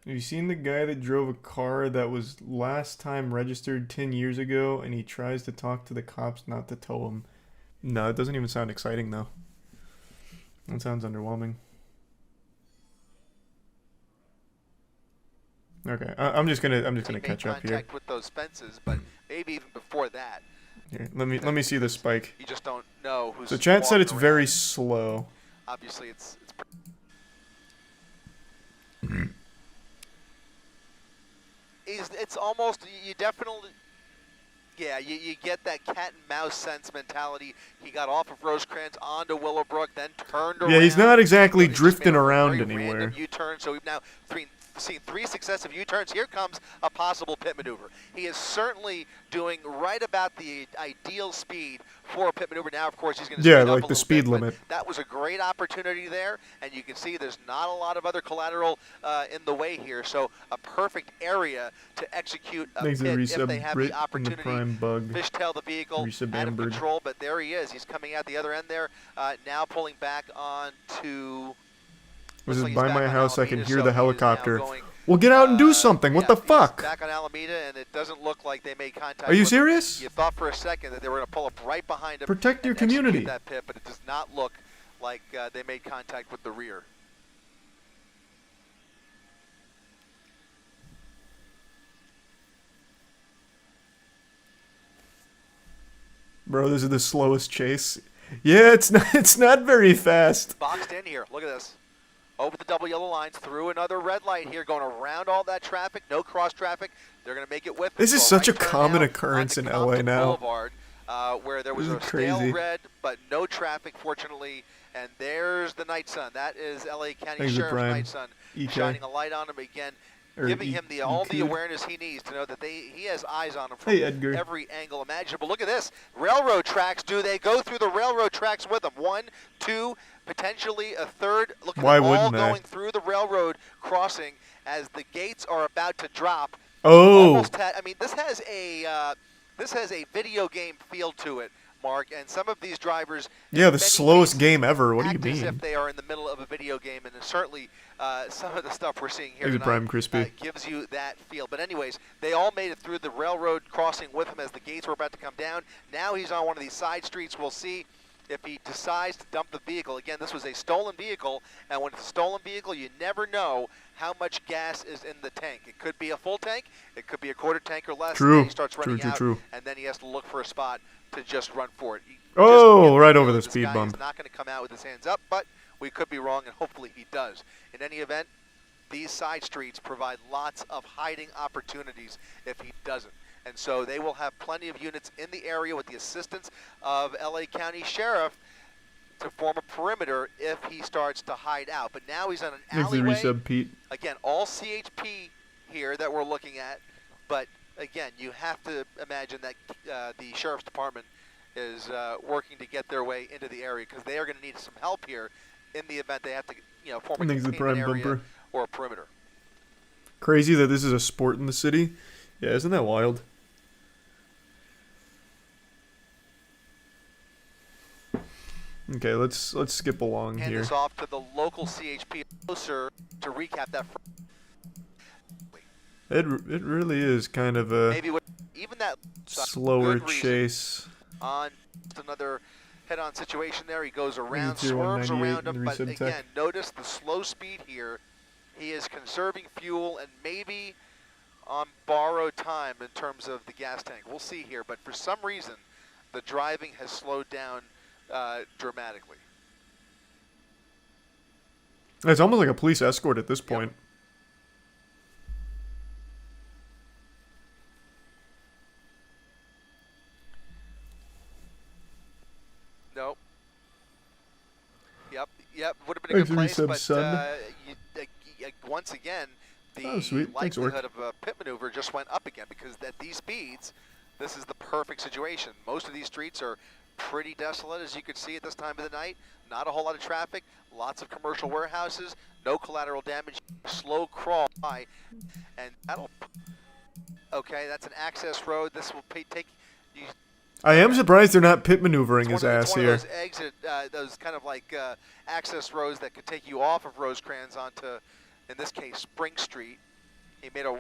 Have you seen the guy that drove a car that was last time registered 10 years ago and he tries to talk to the cops not to tow him? No, it doesn't even sound exciting though. That sounds underwhelming. Okay, I'm just gonna He made catch up here. contact with those fences, but maybe even before that. Here, let me see the spike. You just don't know who's So chat said walking it's very around. slow. Obviously, it's it's almost you definitely. Yeah, you get that cat and mouse sense mentality. He got off of Rosecrans onto Willowbrook, then turned around. Yeah, he's not exactly It just made drifting a around very anywhere. random U-turn. So we've now seen three successive U-turns. Here comes a possible pit maneuver. He is certainly doing right about the ideal speed for a pit maneuver. Now, of course, he's going to speed Yeah, up a like the little speed bit, but limit. that was a great opportunity there, and you can see there's not a lot of other collateral in the way here. So a perfect area to execute a Thanks to pit if resub they have Brit the and the opportunity. Prime Bug. Fishtail the vehicle Resub out of Amberg. control, but there he is. He's coming out the other end there, now pulling back onto. This is Like by my on house. I Alameda, can hear so the he is now helicopter. going, Well, get out and do something. What yeah, the he's fuck? back on Alameda, and it doesn't look like they made contact. Are you with him. serious? You thought for a second that they were going to pull up right behind him. Protect your and execute community. that pit, but it does not look like they made contact with the rear. Bro, this is the slowest chase. Yeah, it's not very fast. Boxed in here. Look at this. Over the double yellow lines, through another red light here, going around all that traffic. No cross traffic. They're going to make it with. This is So such a right turn common now occurrence onto in LA Compton now. Boulevard, where there was This a is stale crazy. red, but no traffic, fortunately. And there's the night sun. That is LA County Thanks, Sheriff's Brian. night sun, EK. shining a light on him again, Or giving him all the EQ. awareness he needs to know that he has eyes on him from Hey, Edgar. every angle imaginable. Look at this. Railroad tracks. Do they go through the railroad tracks with them? One, two, potentially a third. Look at Why them all wouldn't they? going through the railroad crossing as the gates are about to drop. Oh, I mean, this has a video game feel to it, Mark, and some of these drivers, yeah, in the many slowest cases, game ever. What do you act as if mean? they are in the middle of a video game, and certainly some of the stuff we're seeing here Thanks, tonight Prime Crispy. gives you that feel. But anyways, they all made it through the railroad crossing with him as the gates were about to come down. Now he's on one of these side streets. We'll see if he decides to dump the vehicle. Again, this was a stolen vehicle, and when it's a stolen vehicle, you never know how much gas is in the tank. It could be a full tank, it could be a quarter tank or less. True. And then he starts running True. out, True. and then he has to look for a spot to just run for it. Oh, right over the This speed guy bump. is not going to come out with his hands up, but we could be wrong, and hopefully he does. In any event, these side streets provide lots of hiding opportunities if he doesn't. And so they will have plenty of units in the area with the assistance of LA County Sheriff to form a perimeter if he starts to hide out. But now he's on an Thanks to alleyway. resub Pete. Again, all CHP here that we're looking at. But again, you have to imagine that the Sheriff's Department is working to get their way into the area because they are going to need some help here in the event they have to, form a Thanks to containment Prime area Bumper. or a perimeter. Crazy that this is a sport in the city. Yeah, isn't that wild? Okay, let's skip along Hand here. this off to the local CHP closer to recap that. It really is kind of a Maybe even that slower good reason. chase. On another head-on situation there. He goes around, Tier swerves 198 around him, in but resub again, tech. notice the slow speed here. He is conserving fuel and maybe on borrowed time in terms of the gas tank. We'll see here, but for some reason, the driving has slowed down dramatically. It's almost like a police escort at this point. Nope. Yep. Would have been a good place, Resub but Sun. once again, the Oh, sweet. Thanks, Orc. likelihood of a pit maneuver just went up again because at these speeds, this is the perfect situation. Most of these streets are pretty desolate, as you can see at this time of the night. Not a whole lot of traffic, lots of commercial warehouses, no collateral damage, slow crawl by, and that'll. Okay, that's an access road. This will take you. I am surprised they're not pit maneuvering his ass It's one here. of those exit, those kind of like access roads that could take you off of Rosecrans onto, in this case, Spring Street. He made a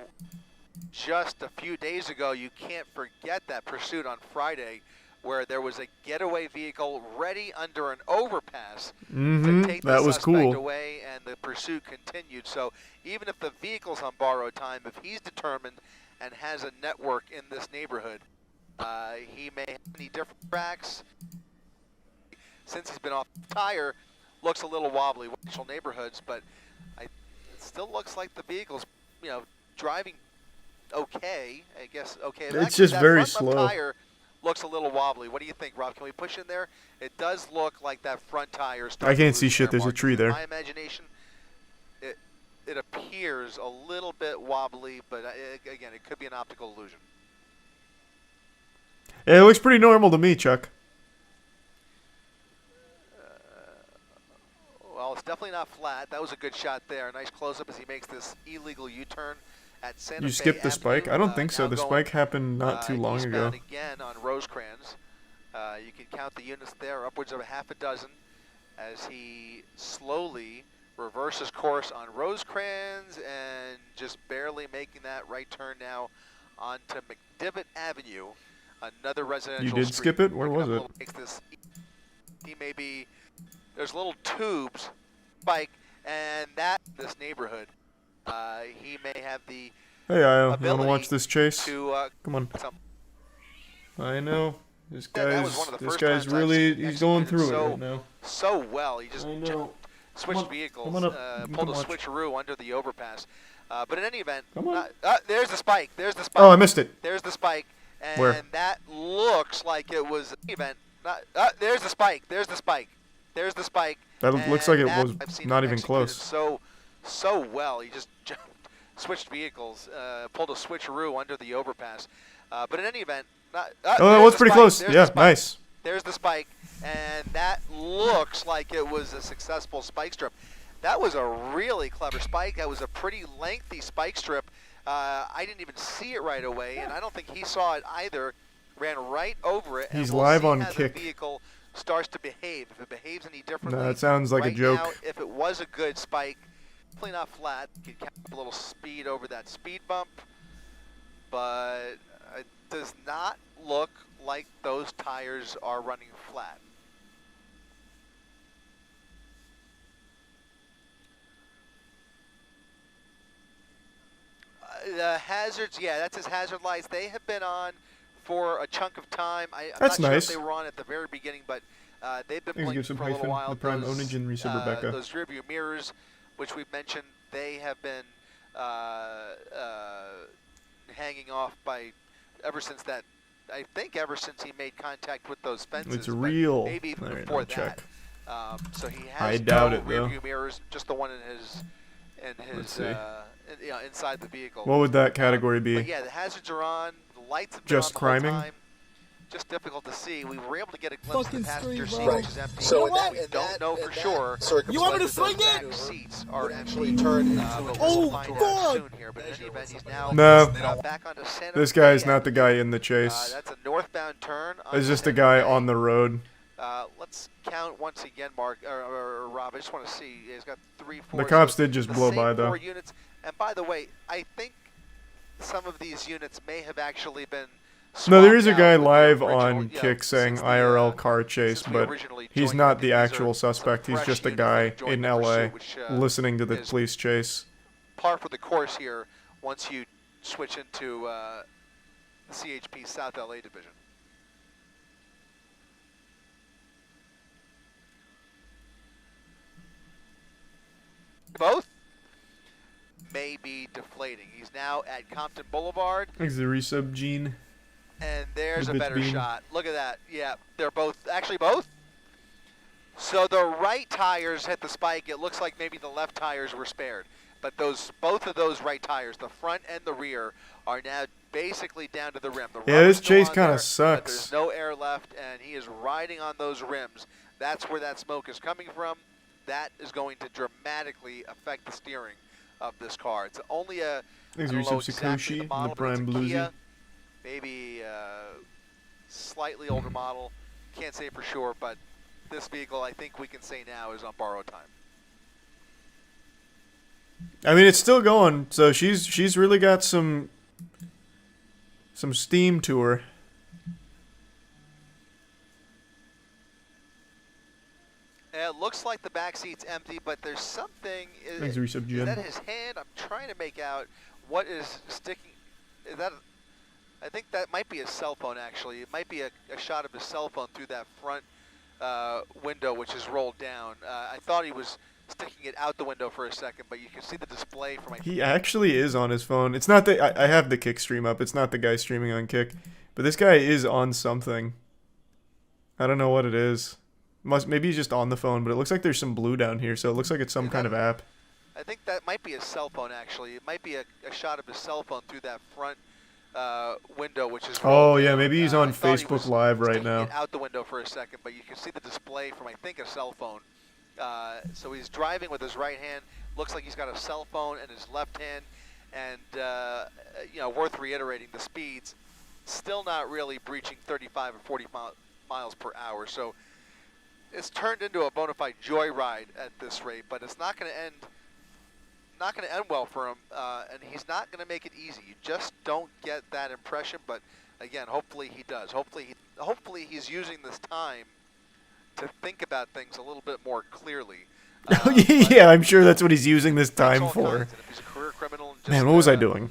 just a few days ago. You can't forget that pursuit on Friday, where there was a getaway vehicle ready under an overpass to take the That was suspect cool. away, and the pursuit continued. So even if the vehicle's on borrowed time, if he's determined and has a network in this neighborhood, he may have any different tracks. Since he's been off the tire, looks a little wobbly. Watchful neighborhoods, but it still looks like the vehicle's, driving okay. I guess okay. It's Actually, just that very front left slow. tire looks a little wobbly. What do you think, Rob? Can we push in there? It does look like that front tire. I can't see shit. There's a tree there. In my imagination, it appears a little bit wobbly, but again, it could be an optical illusion. It looks pretty normal to me, Chuck. Well, it's definitely not flat. That was a good shot there. A nice close-up as he makes this illegal U-turn at Santa Fe You skipped the spike? Avenue. I don't think so. The Now spike happened not too long ago. eastbound again on Rosecrans. You can count the units there, upwards of a half a dozen, as he slowly reverses course on Rosecrans and just barely making that right turn now onto McDivitt Avenue, another residential You did street. skip it? Where was it? Makes this, he may be, there's little tubes, spike, and this neighborhood, he may have the Hey, Io, you want ability to watch this chase? to Come on. some. I know. This That was guy's, one of the this first guy's times I've really, seen he's going executed through it right now. so well. He just I know. switched Come on, vehicles, come on up. pulled a Come watch. switcheroo under the overpass. But in any event, Come on. there's the spike. There's the spike. Oh, I missed it. There's the spike. And Where? that looks like it was an event. There's the spike. There's the spike. There's the spike. That looks like it that was I've seen not him even executed close. So well. He just jumped, switched vehicles, pulled a switcheroo under the overpass. But in any event, Oh, that was pretty close. Yeah, nice. There's the spike, and that looks like it was a successful spike strip. That was a really clever spike. That was a pretty lengthy spike strip. I didn't even see it right away, and I don't think he saw it either. Ran right over it. He's and we'll live see on how Kick. The vehicle starts to behave. If it behaves any differently. No, that sounds like right a joke. Now, if it was a good spike, definitely not flat. You could count a little speed over that speed bump, but it does not look like those tires are running flat. The hazards, yeah, that's his hazard lights. They have been on for a chunk of time. I'm That's not nice. sure if they were on at the very beginning, but they've been Thanks, blinking give some for a little hyphen. while. The prime onage and Risa Rebecca. Those rear view mirrors, which we've mentioned, they have been hanging off by ever since that. I think ever since he made contact with those fences. It's real. Maybe even All right, before I'll that. check. So he I has doubt no it, rear though. view mirrors, just the one in his Let's see. inside the vehicle. What would that category But be? yeah, the hazards are on. The lights have been Just on the whole criming? time. Just difficult to see. We were able to get a glimpse of the passenger seat, bro. which is empty. So we don't know for sure. You want me to swing back it? seats are Would actually actually turn into but a we'll oh, find out God. soon here. But in any event, he's now No. back onto Santa This Fe guy's not the Avenue. guy in the chase. That's a northbound turn. It's just the Santa guy Fe. on the road. Let's count once again, Mark or Rob. I just want to see. He's got 3, 4. The cops so did just the blow same by, though. 4 units. And by the way, I think some of these units may have actually been. No, there is a swapped guy out with the live original, on you know, Kick saying since the, IRL car chase, since we but originally he's joined not it. the These are actual some suspect. He's fresh just a units that guy have joined in the LA pursuit, which, listening to the is police chase. par for the course here once you switch into the CHP South LA division. Both may be deflating. He's now at Compton Boulevard, Thanks, the resub Gene. and there's The a bitch better beam. shot. Look at that. Yeah, they're both, actually both. So the right tires hit the spike. It looks like maybe the left tires were spared. But both of those right tires, the front and the rear, are now basically down to the rim. The Yeah, rubber's this still chase on kinda there, but sucks. there's no air left, and he is riding on those rims. That's where that smoke is coming from. That is going to dramatically affect the steering of this car. It's only a Thanks, I don't know Yusuf exactly Sikoshi, the and model, the but it's Prime a Bluesy. Kia, maybe slightly older model. Can't say for sure, but this vehicle, I think we can say now, is on borrowed time. I mean, it's still going, so she's really got some steam to her. It looks like the back seat's empty, but there's something. Thanks, Resub Is that Jen. his hand? I'm trying to make out what is sticking. Is that? I think that might be his cell phone, actually. It might be a shot of his cell phone through that front window, which is rolled down. I thought he was sticking it out the window for a second, but you can see the display from my... He actually is on his phone. It's not that I have the Kick stream up. It's not the guy streaming on Kick, but this guy is on something. I don't know what it is. Maybe he's just on the phone, but it looks like there's some blue down here, so it looks like it's some kind of app. I think that might be his cell phone, actually. It might be a shot of his cell phone through that front window, which is... Oh, yeah, maybe he's on Facebook Live right now. It out the window for a second, but you can see the display from, I think, a cell phone. So he's driving with his right hand. Looks like he's got a cell phone in his left hand. And, you know, worth reiterating, the speeds still not really breaching 35 or 40 miles per hour. So it's turned into a bona fide joyride at this rate, but it's not going to end... Not going to end well for him, and he's not going to make it easy. You just don't get that impression, but again, hopefully he does. Hopefully he's using this time to think about things a little bit more clearly. Yeah, I'm sure that's what he's using this time for. If he's a career criminal, just, Man, what was I doing?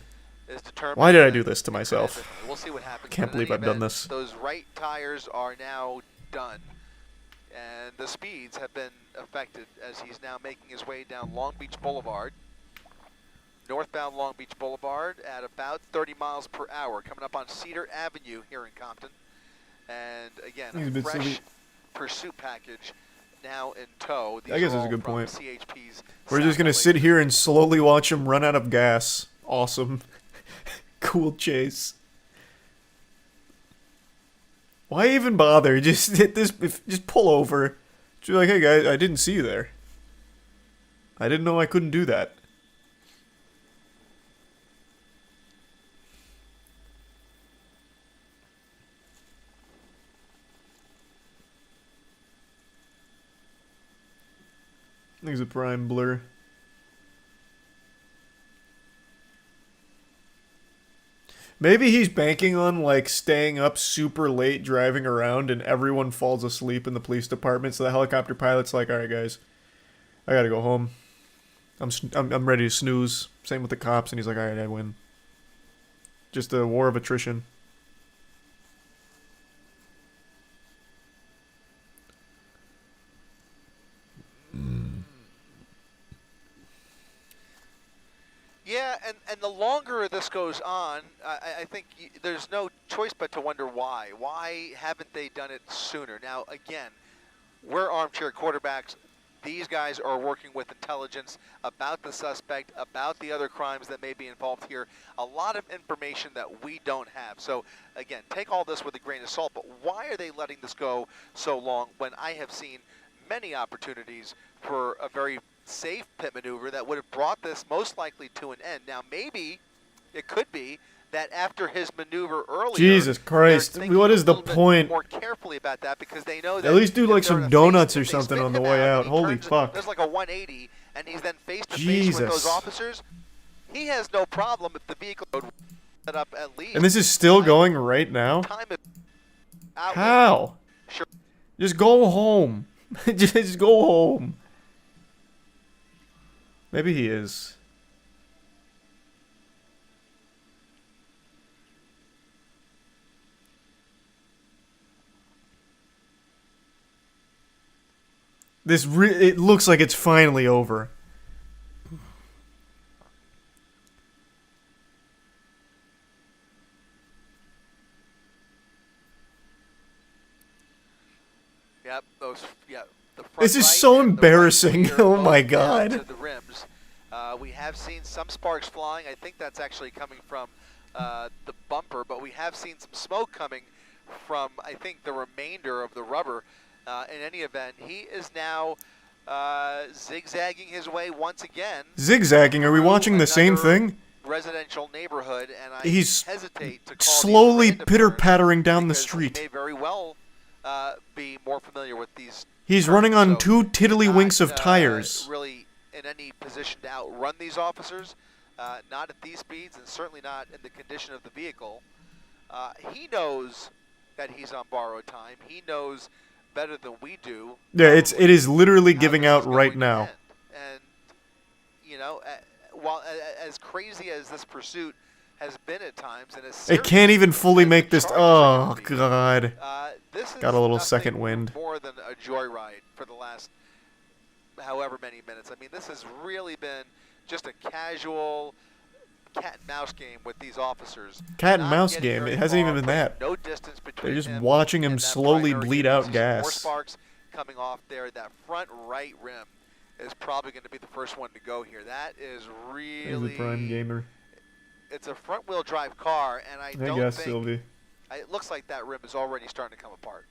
Why did I do this to myself? We'll see what happens. Can't believe I've done this. Those right tires are now done, and the speeds have been affected as he's now making his way down Long Beach Boulevard. Northbound Long Beach Boulevard at about 30 miles per hour, coming up on Cedar Avenue here in Compton. And again, a fresh pursuit package now in tow. I guess that's a good point. CHP's We're just going to sit here and slowly watch him run out of gas. Awesome. Cool chase. Why even bother? Just hit this, just pull over. Just be like, hey guys, I didn't see you there. I didn't know I couldn't do that. I think it's a prime blur. Maybe he's banking on, like, staying up super late driving around and everyone falls asleep in the police department, so the helicopter pilot's like, alright guys, I gotta go home. I'm ready to snooze. Same with the cops, and he's like, alright, I win. Just a war of attrition. Yeah, and the longer this goes on, I think there's no choice but to wonder why. Why haven't they done it sooner? Now, again, we're armchair quarterbacks. These guys are working with intelligence about the suspect, about the other crimes that may be involved here. A lot of information that we don't have. So, again, take all this with a grain of salt, but why are they letting this go so long when I have seen many opportunities for a very safe pit maneuver that would have brought this most likely to an end? Now, maybe it could be that after his maneuver earlier, Jesus Christ, what is the point? More carefully about that, because they know that at least do like some donuts or something on the way out. Holy fuck! There's like a 180, and he's then face to face with those officers. He has no problem if the vehicle would set up at least. And this is still going right now. How? Sure. Just go home. Just go home. Maybe he is. It looks like it's finally over. Yep, the front This is right so and the embarrassing. right rear Oh my both down god. to the rims. We have seen some sparks flying. I think that's actually coming from the bumper, but we have seen some smoke coming from, I think, the remainder of the rubber. In any event, he is now zigzagging his way once again. Zigzagging? Are we watching the same thing? Residential neighborhood, and I He's hesitate to call slowly pitter-pattering down the street. He may very well be more familiar with these. He's running on two tiddlywinks of tires. Really in any position to outrun these officers, not at these speeds, and certainly not in the condition of the vehicle. He knows that he's on borrowed time. He knows better than we do. Yeah, it is literally giving out right now. And you know, while as crazy as this pursuit has been at times, and it can't even fully make this. Oh God! This is got a little second wind. More than a joyride for the last however many minutes. I mean, this has really been just a casual cat and mouse game with these officers. Cat and mouse game. It hasn't even been that. No distance between. They're just watching him slowly bleed out gas. More sparks coming off there. That front right rim is probably going to be the first one to go here. That is really. He's a prime gamer. It's a front-wheel drive car, and I don't guess, think. Sylvie. It looks like that rim is already starting to come apart.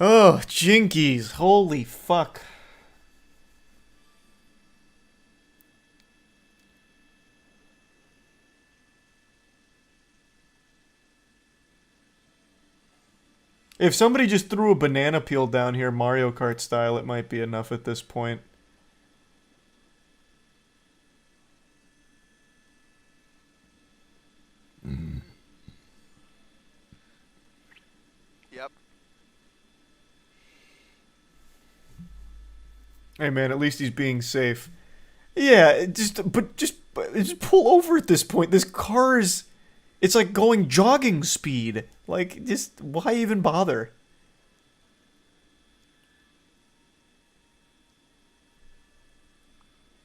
Oh, jinkies. Holy fuck. If somebody just threw a banana peel down here Mario Kart style, it might be enough at this point. Yep. Hey man, at least he's being safe. Yeah, just pull over at this point. This car is, it's like going jogging speed. Like, just why even bother?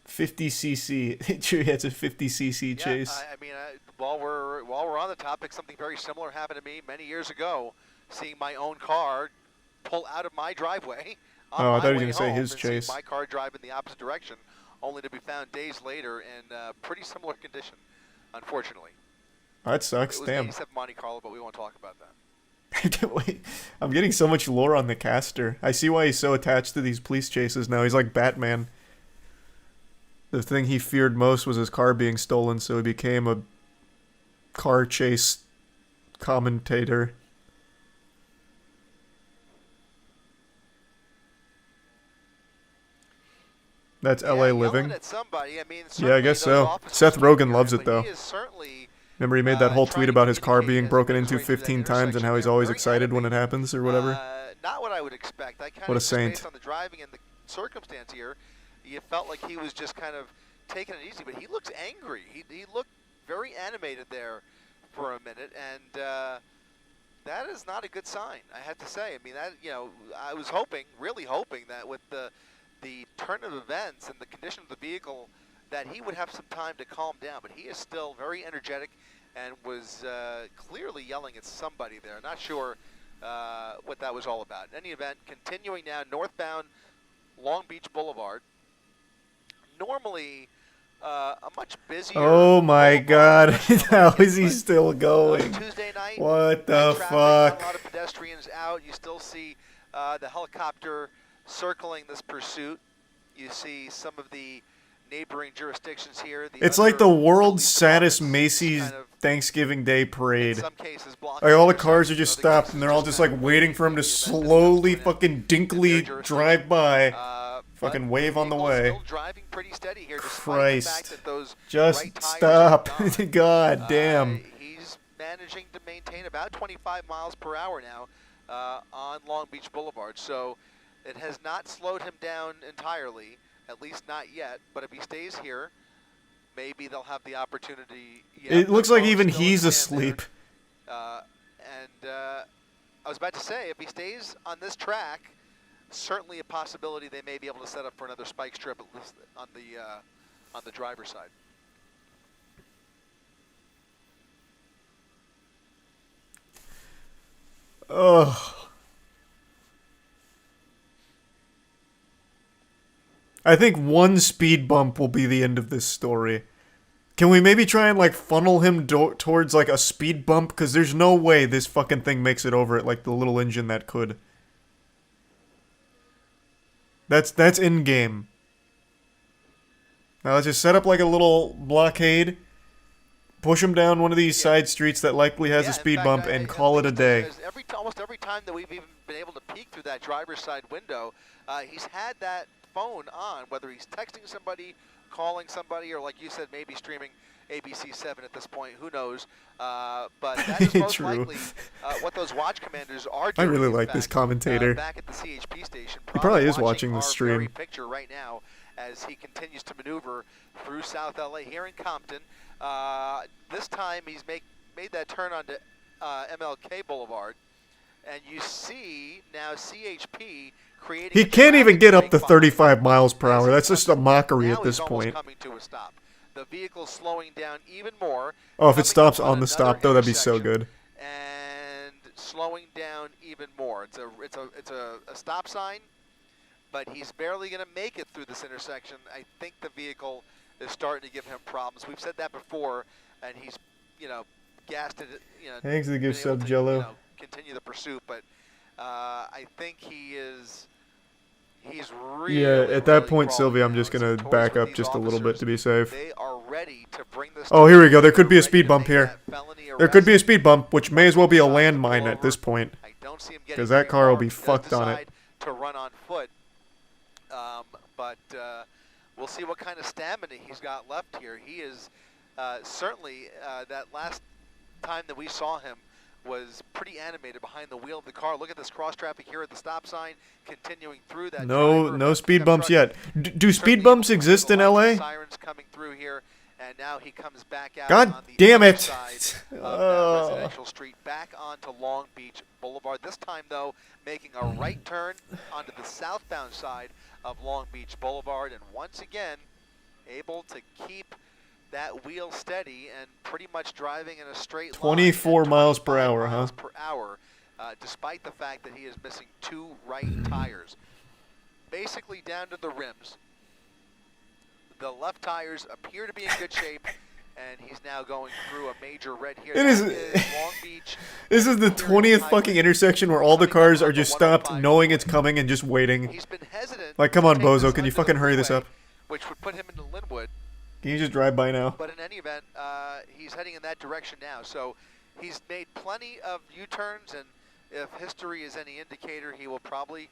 $50cc. Sure, yeah, it's a $50cc chase. I mean, while we're on the topic, something very similar happened to me many years ago. Seeing my own car pull out of my driveway. Oh, I thought you were going to say his chase. My car drive in the opposite direction, only to be found days later in pretty similar condition, unfortunately. That sucks. It was Damn. 87 Monte Carlo, but we won't talk about that. I'm getting so much lore on the caster. I see why he's so attached to these police chases now. He's like Batman. The thing he feared most was his car being stolen, so he became a car chase commentator. That's LA living. At somebody. I mean, yeah, I guess so. Seth Rogen loves it, though. Remember he made that whole tweet about his car being broken into 15 times and how he's always excited when it happens or whatever? Not what I would expect. I kind what a of saint. based on the driving and the circumstance here, you felt like he was just kind of taking it easy, but he looks angry. He looked very animated there for a minute, and that is not a good sign, I have to say. I mean, that, you know, I was hoping, really hoping that with the turn of events and the condition of the vehicle, that he would have some time to calm down, but he is still very energetic and was clearly yelling at somebody there. Not sure what that was all about. In any event, continuing now northbound Long Beach Boulevard. Normally a much busier. Oh my God! How is he still going? Tuesday night. What the traffic, fuck? A lot of pedestrians out. You still see the helicopter circling this pursuit. You see some of the neighboring jurisdictions here. It's like the world's saddest Macy's Thanksgiving Day parade. In some cases, like all the cars are just stopped and they're all just like waiting for him to slowly fucking dinkily drive by, fucking wave on the way. Still driving pretty steady here, Christ, despite the fact that those just right tires stop! are gone. God damn. He's managing to maintain about 25 miles per hour now on Long Beach Boulevard, so it has not slowed him down entirely. At least not yet, but if he stays here, maybe they'll have the opportunity. Yeah, it looks like even he's asleep. I was about to say, if he stays on this track, certainly a possibility they may be able to set up for another spike strip at least on the driver's side. Ugh. I think one speed bump will be the end of this story. Can we maybe try and, like, funnel him towards, like, a speed bump? Because there's no way this fucking thing makes it over at, like, the little engine that could. That's in-game. Now let's just set up like a little blockade, push him down one of these side streets that likely has a speed bump, and call it a day. Almost every time that we've even been able to peek through that driver's side window, he's had that phone on, whether he's texting somebody, calling somebody, or like you said, maybe streaming ABC7 at this point. Who knows? But that is most likely what those watch commanders are doing. I really like this commentator. Back at the CHP station. He probably is watching the stream. Very picture right now as he continues to maneuver through South LA here in Compton. This time he's made that turn onto MLK Boulevard, and you see now CHP creating. He can't even get up to 35 miles per hour. That's just a mockery at this point. Coming to a stop. The vehicle's slowing down even more. Oh, if it stops on the stop, though, that'd be so good. And slowing down even more. It's a stop sign, but he's barely going to make it through this intersection. I think the vehicle is starting to give him problems. We've said that before, and he's, gassed it. Thanks for the gift sub, to, Jello. Continue the pursuit, but I think he's really. Yeah, at that point, crawling Sylvia, I'm now. just gonna So back towards up these just a little bit officers, to be safe. They are ready to bring this. Oh, here we go. There could be a They're speed ready to bump make here. that felony There could be a arrest. speed bump, which may as well be a landmine at this point. I don't see him getting Because that car will be He does fucked on it. decide to run on foot, but we'll see what kind of stamina he's got left here. He is certainly that last time that we saw him was pretty animated behind the wheel of the car. Look at this cross traffic here at the stop sign, continuing through that. No speed bumps yet. Do speed bumps exist in LA? Sirens coming through here, and now he comes back out. God on the damn other it! side of that residential street, back onto Long Beach Boulevard. This time, though, making a right turn onto the southbound side of Long Beach Boulevard, and once again, able to keep that wheel steady and pretty much driving in a straight line. 24 miles per hour, miles huh? per hour, despite the fact that he is missing 2 right tires. Basically down to the rims. The left tires appear to be in good shape, and he's now going through a major red here. It is. Long Beach. This is the 20th fucking intersection where all the cars are just stopped, knowing it's coming and just waiting. He's been hesitant. Like, come on, to take Bozo, this can you under the fucking hurry this freeway, up? Which would put him into Linwood. Can you just drive by now? But in any event, he's heading in that direction now. So he's made plenty of U-turns, and if history is any indicator, he will probably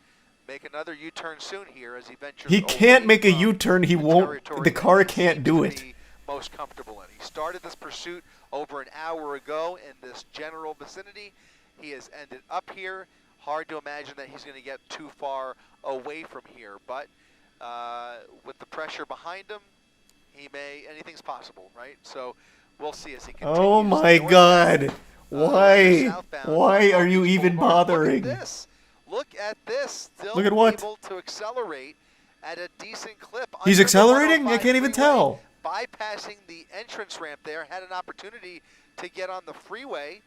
make another U-turn soon here as he ventures. He can't away make a from U-turn. He the won't. territory The that car he can't seems do to it. be most comfortable in. He started this pursuit over an hour ago in this general vicinity. He has ended up here. Hard to imagine that he's going to get too far away from here, but with the pressure behind him, anything's possible, right? So we'll see as he continues. Oh my God! Why? Why are you even bothering? Look at this. Look at this. Still Look at what? able to accelerate at a decent clip. He's under the accelerating? I 105 can't even freeway, tell. Bypassing the entrance ramp there, had an opportunity to get on the freeway,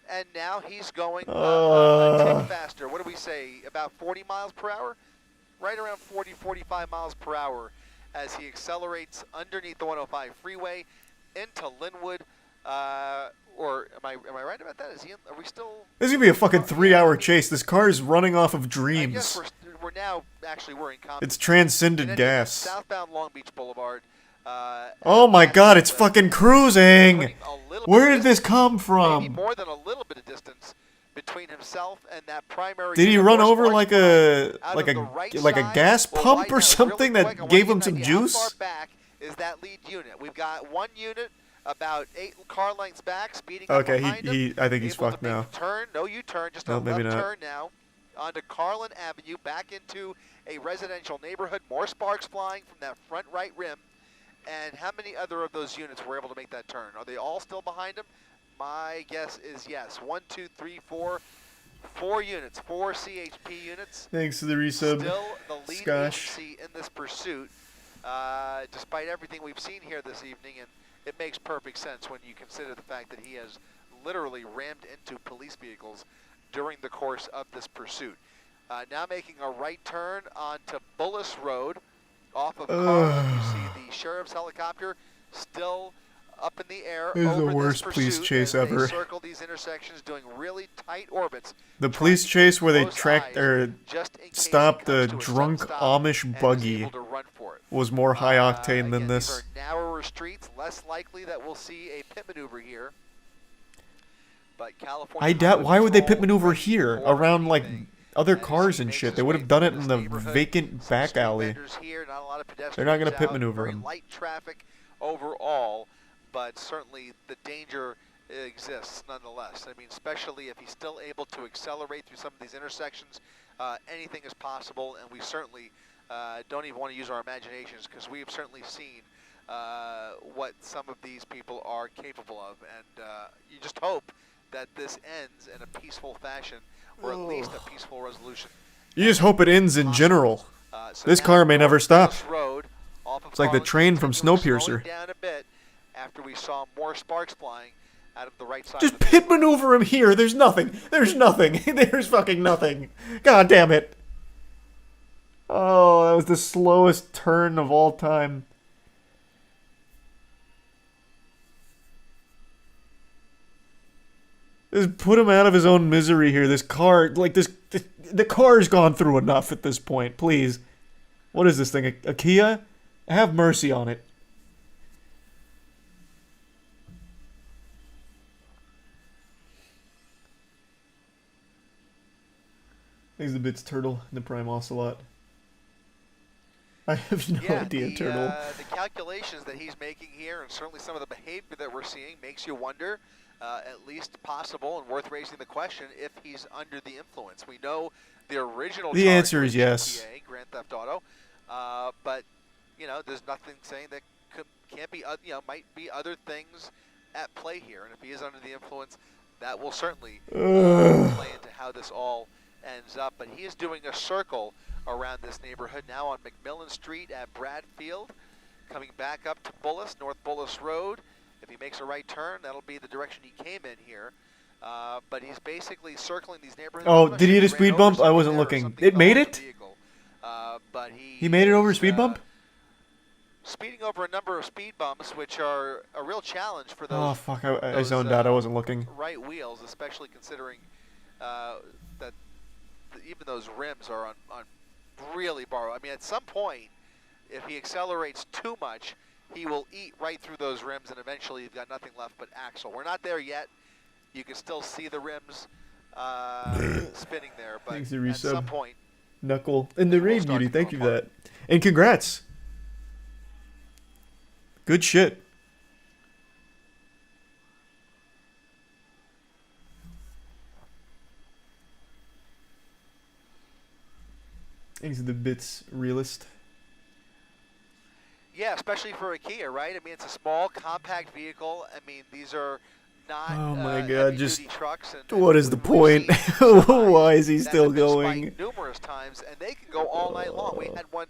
and now he's going a tick faster. What do we say? About 40 miles per hour? Right around 40, 45 miles per hour as he accelerates underneath the 105 freeway into Linwood. Or am I right about that? Are we still? This is gonna be a fucking 3-hour chase. This car is running off of I guess dreams. we're now actually we're in Compton. It's transcended In any gas. Southbound Long Beach Boulevard. Oh my God! It's fucking cruising. Putting a little Where bit did of this distance, come maybe from? more than a little bit of distance between himself and that primary. Did he unit. run More over spark like flying a out like of a the right like a side. gas We'll pump wind or out something really that quick. I want gave you him to some know how far juice? back is that lead unit? We've got one unit about 8 car lengths back, speeding Okay, up behind him. I think he's able to fucked make now. the turn, no U-turn, just No, a maybe left not. turn now onto Carlin Avenue, back into a residential neighborhood. More sparks flying from that front right rim. And how many other of those units were able to make that turn? Are they all still behind him? My guess is yes. 1, 2, 3, 4. 4 units, 4 CHP units. Thanks for the resub. Still the lead Skosh. agency in this pursuit, despite everything we've seen here this evening, and it makes perfect sense when you consider the fact that he has literally rammed into police vehicles during the course of this pursuit. Now making a right turn onto Bullis Road off of Carlin. You see the sheriff's helicopter still up up in the air This is the over worst this police pursuit chase as ever. They circle these intersections, doing really tight orbits. The police chase where they Close tracked eyes, or just in case stopped he the comes to a drunk sudden stop Amish and is buggy able to run for it. was more high octane than Again, this. These are narrower streets, less likely that we'll see a pit maneuver here. But California I doubt. Why would they pit Patrol maneuver ready here for around like anything other as cars he and makes shit? his They would way have done it through in this the neighborhood. vacant Some back street alley. vendors here, not a lot of pedestrians They're not gonna pit out, maneuver very him. light traffic overall, but certainly the danger exists nonetheless. I mean, especially if he's still able to accelerate through some of these intersections, anything is possible, and we certainly don't even want to use our imaginations because we have certainly seen what some of these people are capable of, and you just hope that this ends in a peaceful fashion, or at least a peaceful resolution. You just hope it ends in general. So This now car may never stop. this road, off of It's like the Carlin, train from continuing slowing Snowpiercer. down a bit after we saw more sparks flying out of the right side. Just of the pit maneuver him here. There's nothing. There's nothing. There's fucking nothing. God damn it. Oh, that was the slowest turn of all time. Just put him out of his own misery here. This car, like this, the car's gone through enough at this point. Please. What is this thing? A Kia? Have mercy on it. He's the Bits Turtle, the Prime Ocelot. I have no idea, Turtle. The calculations that he's making here, and certainly some of the behavior that we're seeing, makes you wonder, at least possible and worth raising the question, if he's under the influence. We know the original. The answer is yes. GTA, Grand Theft Auto, but you know, there's nothing saying that can't be. You know, might be other things at play here, and if he is under the influence, that will certainly play into how this all ends up. But he is doing a circle around this neighborhood now on McMillan Street at Bradfield, coming back up to Bullis, North Bullis Road. If he makes a right turn, that'll be the direction he came in here. But he's basically circling these neighborhoods. Oh, did he hit a speed bump? I wasn't looking. It made it? But he made it over a speed bump? Speeding over a number of speed bumps, which are a real challenge for those. Oh, fuck. I zoned out. I wasn't looking. Right wheels, especially considering that even those rims are on really borrowed. I mean, at some point, if he accelerates too much, he will eat right through those rims, and eventually you've got nothing left but axle. We're not there yet. You can still see the rims spinning there, but at some point, Knuckle. And the rain beauty, thank you for that. And congrats. Good shit. He's the Bits realist. Yeah, especially for a Kia, right? I mean, it's a small, compact vehicle. I mean, these are not oh my god, just trucks. What is the point? Why is he still going? Numerous times, and they can go all night long. We had one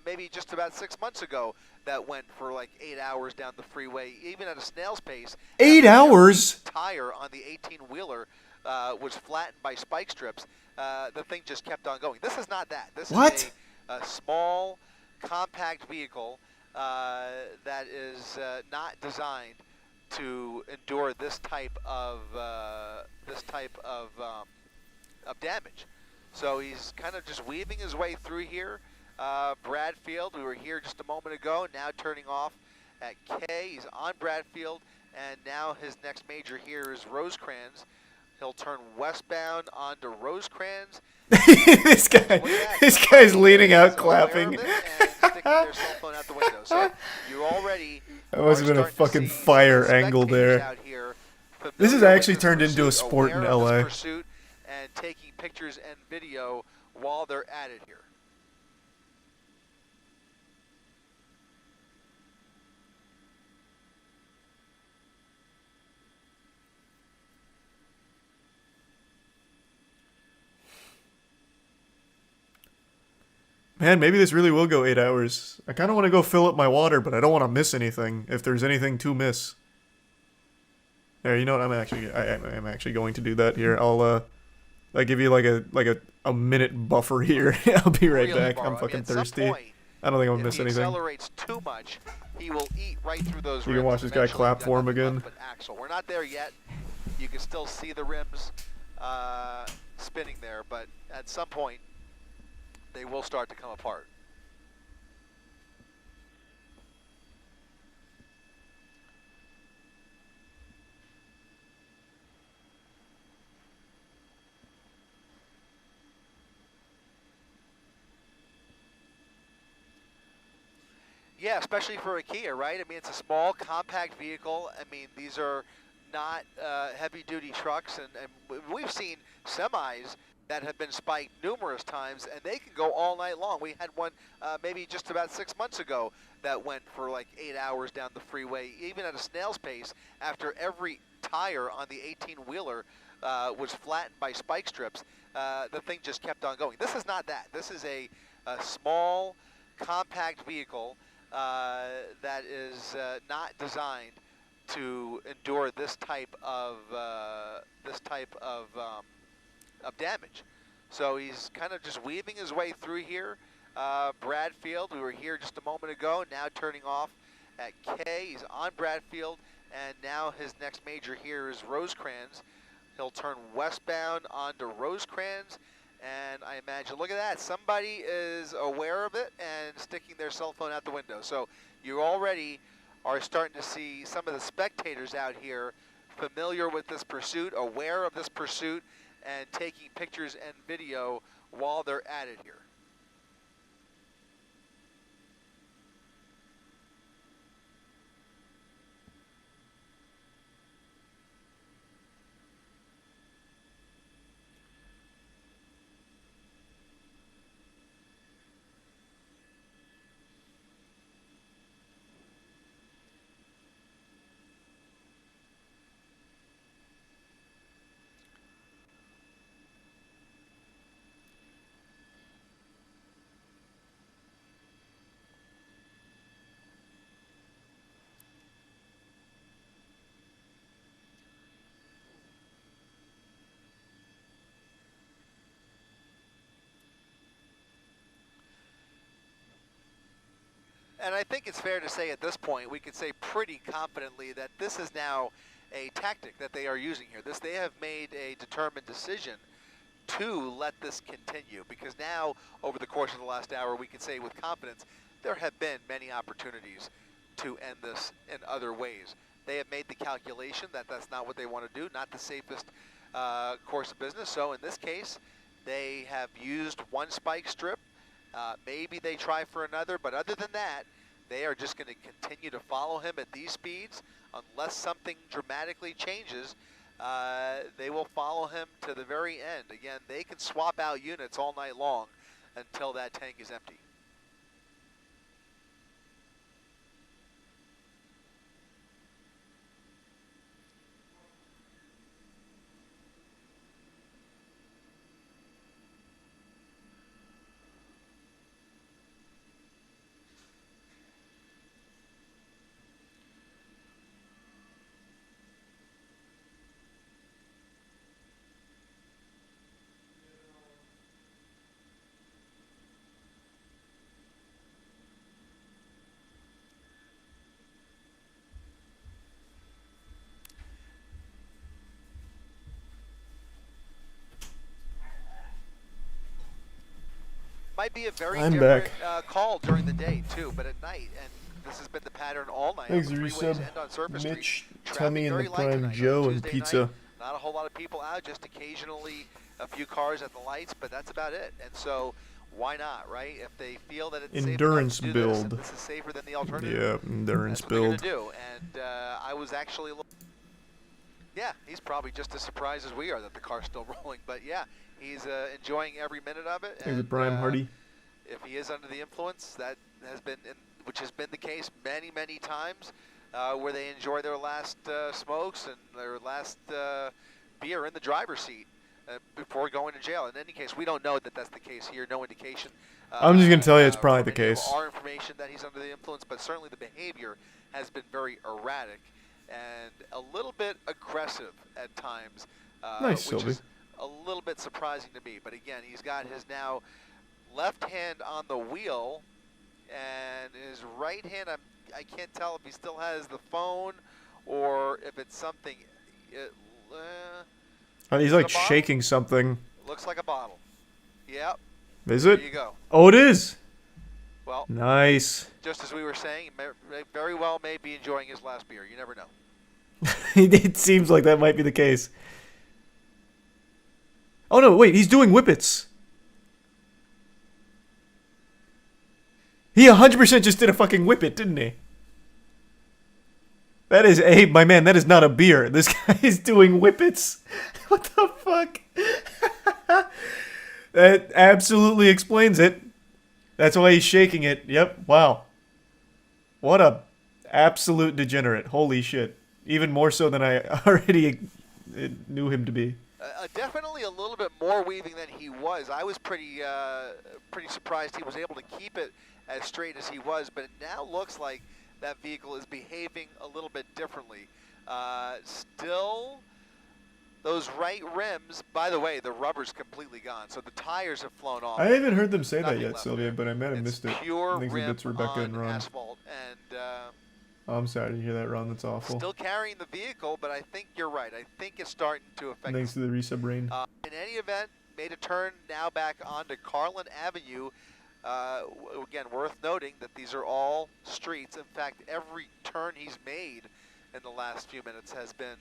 maybe just about 6 months ago that went for like 8 hours down the freeway, even at a snail's pace. 8 hours? Tire on the 18-wheeler was flattened by spike strips. The thing just kept on going. This is not that. This is a small, compact vehicle that is not designed to endure this type of damage. So he's kind of just weaving his way through here. Bradfield, we were here just a moment ago, now turning off at K. He's on Bradfield, and now his next major here is Rosecrans. He'll turn westbound onto Rosecrans. this guy's leaning out clapping. Their cell phone out the window. So you already that must have been a fucking fire angle there. This has actually turned into a sport in LA. Pursuit and taking pictures and video while they're at it here. Man, maybe this really will go 8 hours. I kind of want to go fill up my water, but I don't want to miss anything. If there's anything to miss, there. You know what? I'm actually going to do that here. I'll give you like a minute buffer here. I'll be right back. I'm fucking thirsty. I don't think I'm gonna miss anything. If he accelerates too much, he will eat right through those rims. You can watch this guy Eventually, clap he's got for him nothing again. left but axle. We're not there yet. You can still see the rims spinning there, but at some point, they will start to come apart. Yeah, especially for a Kia, right? I mean, it's a small, compact vehicle. I mean, these are not heavy-duty trucks, and we've seen semis that have been spiked numerous times, and they can go all night long. We had one maybe just about 6 months ago that went for like 8 hours down the freeway, even at a snail's pace, after every tire on the 18-wheeler was flattened by spike strips. The thing just kept on going. This is not that. This is a small, compact vehicle that is not designed to endure this type of damage. So he's kind of just weaving his way through here. Bradfield, we were here just a moment ago, now turning off at K. He's on Bradfield, and now his next major here is Rosecrans. He'll turn westbound onto Rosecrans, and I imagine, look at that, somebody is aware of it and sticking their cell phone out the window. So you already are starting to see some of the spectators out here familiar with this pursuit, aware of this pursuit, and taking pictures and video while they're at it here. And I think it's fair to say at this point, we could say pretty confidently that this is now a tactic that they are using here. They have made a determined decision to let this continue, because now, over the course of the last hour, we can say with confidence, there have been many opportunities to end this in other ways. They have made the calculation that that's not what they want to do, not the safest course of business. So in this case, they have used one spike strip. Maybe they try for another, but other than that, they are just going to continue to follow him at these speeds. Unless something dramatically changes, they will follow him to the very end. Again, they can swap out units all night long until that tank is empty. Might be a very different call during the day too, but at night, and this has been the pattern all night. Thanks, on the freeways and on surface Mitch, streets. Tummy in the Traffic very light Prime tonight. Joe, and Tuesday pizza. night, not a whole lot of people out, just occasionally a few cars at the lights, but that's about it. And so, why not, right? If they feel that it's Endurance safe enough to do build. this is safer than the alternative. Yeah, endurance that's what they're build. gonna do. And I was actually a little. Yeah, he's probably just as surprised as we are that the car's still rolling. But yeah, he's enjoying every minute of it. Thanks, Prime Hardy. If he is under the influence, that has been, which has been the case many, many times, where they enjoy their last smokes and their last beer in the driver's seat before going to jail. In any case, we don't know that that's the case here. No indication. I'm just gonna tell you it's probably the case. Our information that he's under the influence, but certainly the behavior has been very erratic and a little bit aggressive at times, Nice, which Sylvie. is a little bit surprising to me. But again, he's got his now left hand on the wheel, and his right hand, I can't tell if he still has the phone or if it's something. He's Is it like a bottle? shaking something. Looks like a bottle. Yep. Is There it? you go. Oh, it is. Well, Nice. just as we were saying, very well may be enjoying his last beer. You never know. It seems like that might be the case. Oh no, wait, he's doing whippets. He 100% just did a fucking whippet, didn't he? That is my man, that is not a beer. This guy is doing whippets. What the fuck? That absolutely explains it. That's why he's shaking it. Yep, wow. What a absolute degenerate. Holy shit. Even more so than I already knew him to be. Definitely a little bit more weaving than he was. I was pretty surprised he was able to keep it as straight as he was, but it now looks like that vehicle is behaving a little bit differently. Still, those right rims, by the way, the rubber's completely gone, so the tires have flown off. I haven't heard them say that Nothing yet, left Sylvia, there. but I might have missed it. Pure I think rim it's Rebecca on and Ron. asphalt, and Oh, I'm sorry to hear that, Ron. That's awful. still carrying the vehicle, but I think you're right. I think it's starting to affect. Thanks to the resub rain. In any event, made a turn now back onto Carlin Avenue. Again, worth noting that these are all streets. In fact, every turn he's made in the last few minutes has been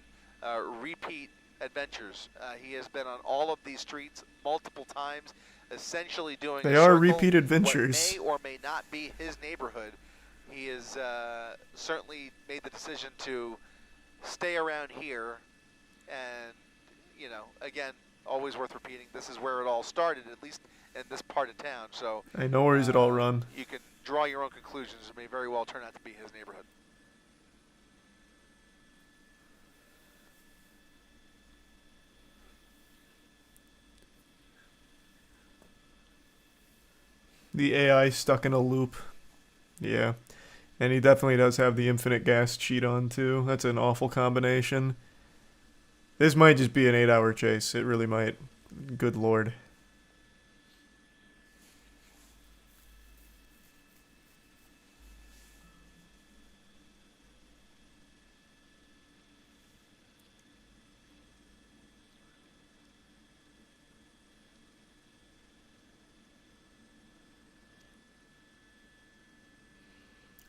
repeat adventures. He has been on all of these streets multiple times, essentially doing They a are circle, repeat adventures. What may or may not be his neighborhood. He has certainly made the decision to stay around here, and you know, again, always worth repeating. This is where it all started, at least in this part of town. So Hey, no worries at all, Ron. you can draw your own conclusions. It may very well turn out to be his neighborhood. The AI stuck in a loop. Yeah. And he definitely does have the infinite gas cheat on, too. That's an awful combination. This might just be an 8-hour chase. It really might. Good lord.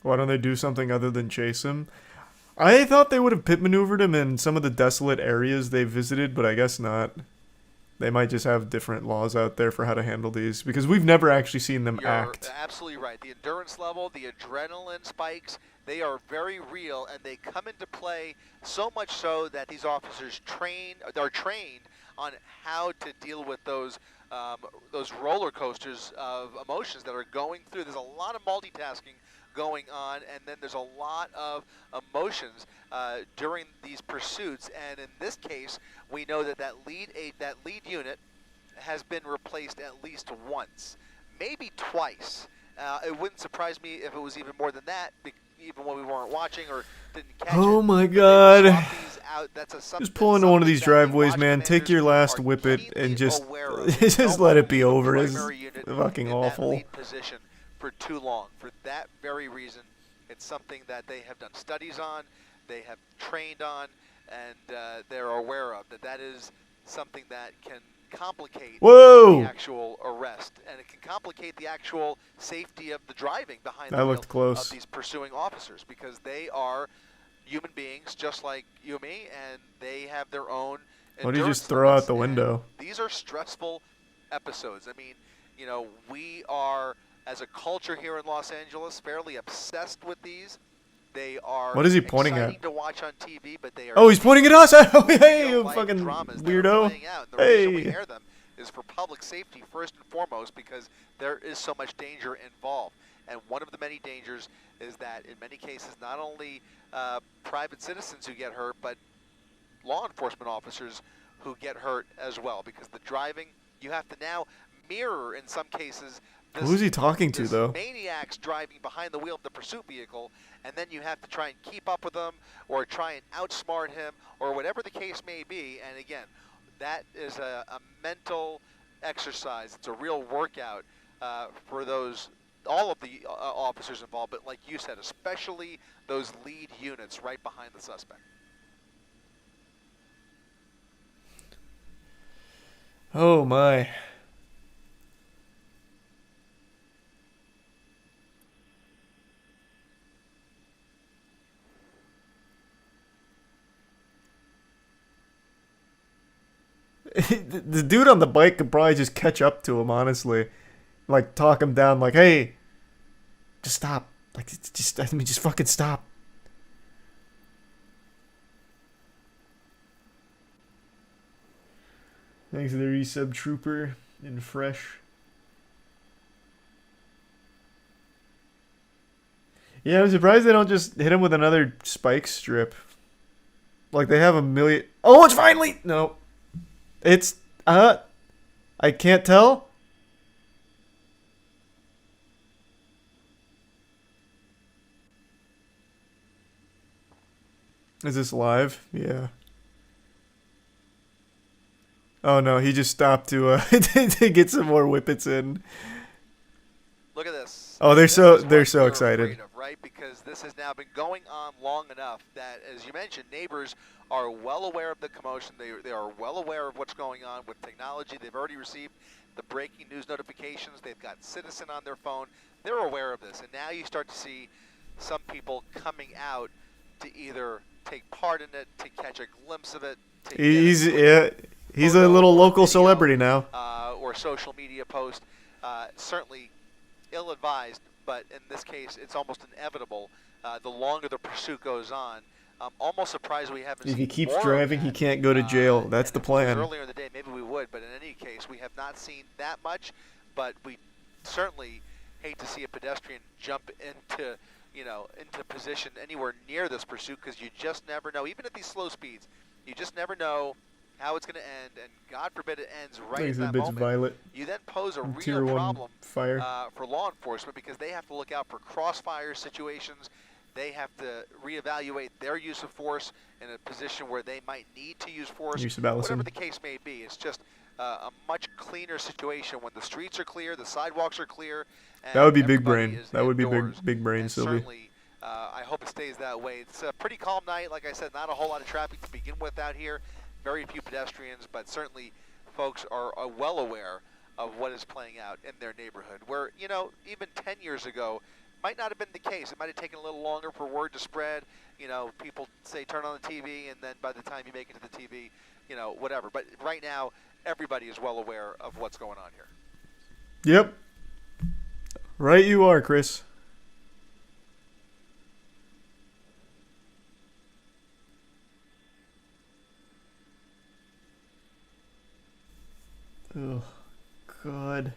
Why don't they do something other than chase him? I thought they would have pit maneuvered him in some of the desolate areas they visited, but I guess not. They might just have different laws out there for how to handle these, because we've never actually seen them act. You're absolutely right. The endurance level, the adrenaline spikes, they are very real, and they come into play so much so that these officers are trained on how to deal with those roller coasters of emotions that are going through. There's a lot of multitasking going on, and then there's a lot of emotions during these pursuits. And in this case, we know that that lead unit has been replaced at least once, maybe twice. It wouldn't surprise me if it was even more than that, even when we weren't watching or didn't catch it. Oh my god. That's Just pull into one of these driveways, man. Take your last whippet and just let it be over. It's fucking awful. Lead position for too long. For that very reason, it's something that they have done studies on, they have trained on, and they're aware of. That is something that can complicate the actual arrest, and it can complicate the actual safety of the driving behind the wheel of these pursuing officers, because they are human beings just like you and me, and they have their own endurance. What did you just throw out the window? These are stressful episodes. I mean, you know, we are, as a culture here in Los Angeles, fairly obsessed with these. They are what is he pointing at? to watch on TV, but they are oh, he's pointing at us! Hey, you fucking weirdo! The hey! reason we air them is for public safety first and foremost, because there is so much danger involved. And one of the many dangers is that in many cases, not only private citizens who get hurt, but law enforcement officers who get hurt as well, because the driving, you have to now mirror in some cases who's he talking to, though? Maniacs driving behind the wheel of the pursuit vehicle, and then you have to try and keep up with them or try and outsmart him or whatever the case may be. And again, that is a mental exercise. It's a real workout for those all of the officers involved, but like you said, especially those lead units right behind the suspect. Oh my. The dude on the bike could probably just catch up to him, honestly. Like, talk him down, like, hey, just stop. Like, just fucking stop. Thanks to the resub trooper in fresh. Yeah, I'm surprised they don't just hit him with another spike strip. Like, they have a million. Oh, it's finally. No. It's. I can't tell. Is this live? Yeah. Oh no, he just stopped to to get some more whippets in. Look at this. Oh, they're This so is what they're so we're excited. afraid of, right? Because this has now been going on long enough that, as you mentioned, neighbors are well aware of the commotion. They are well aware of what's going on with technology. They've already received the breaking news notifications. They've got Citizen on their phone. They're aware of this, and now you start to see some people coming out to either take part in it, to catch a glimpse of it. To He's get he's a little local celebrity now. or social media post. Certainly ill-advised, but in this case, it's almost inevitable. The longer the pursuit goes on, I'm almost surprised we haven't If seen he keeps more of driving, that. he can't go to jail. That's the If it was plan. earlier in the day, maybe we would, but in any case, we have not seen that much. But we certainly hate to see a pedestrian jump into, into position anywhere near this pursuit, because you just never know. Even at these slow speeds, you just never know how it's going to end, and God forbid it ends right at that moment. Violet. You then pose a Tier real 1 problem fire. for law enforcement, because they have to look out for crossfire situations. They have to reevaluate their use of force in a position where they might need to use force. Use of Allison. Whatever the case may be, it's just a much cleaner situation when the streets are clear, the sidewalks are clear. And That would be big everybody brain. is That would be indoors. big brain, And Sylvie. certainly, I hope it stays that way. It's a pretty calm night. Like I said, not a whole lot of traffic to begin with out here. Very few pedestrians, but certainly folks are well aware of what is playing out in their neighborhood, where, even 10 years ago, might not have been the case. It might have taken a little longer for word to spread. People say turn on the TV, and then by the time you make it to the TV, whatever. But right now, everybody is well aware of what's going on here. Yep. Right you are, Chris. Oh, God.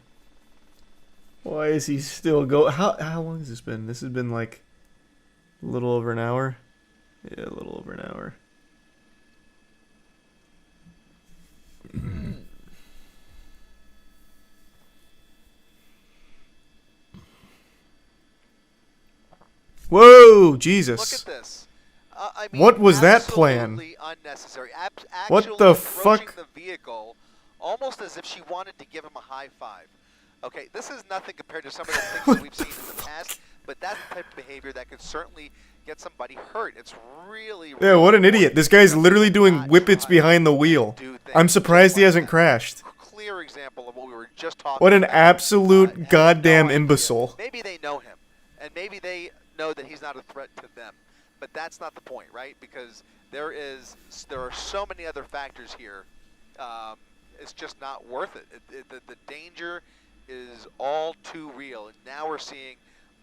Why is he still go? How long has this been? This has been like a little over an hour. Yeah, a little over an hour. Whoa, Jesus. Look at this. What was that plan? Absolutely unnecessary. What the approaching fuck? the vehicle almost as if she wanted to give him a high five. Okay, this is nothing compared to some of the things that we've seen in the past, but that's the type of behavior that could certainly get somebody hurt. It's really, Yeah, really what an idiot. important This guy's that literally we doing not whippets try behind the to wheel. do things I'm surprised just he like hasn't that. crashed. Clear example of what we were just talking What an about. absolute Has goddamn no idea. imbecile. Maybe they know him, and maybe they know that he's not a threat to them. But that's not the point, right? Because there are so many other factors here. It's just not worth it. The danger is all too real. And now we're seeing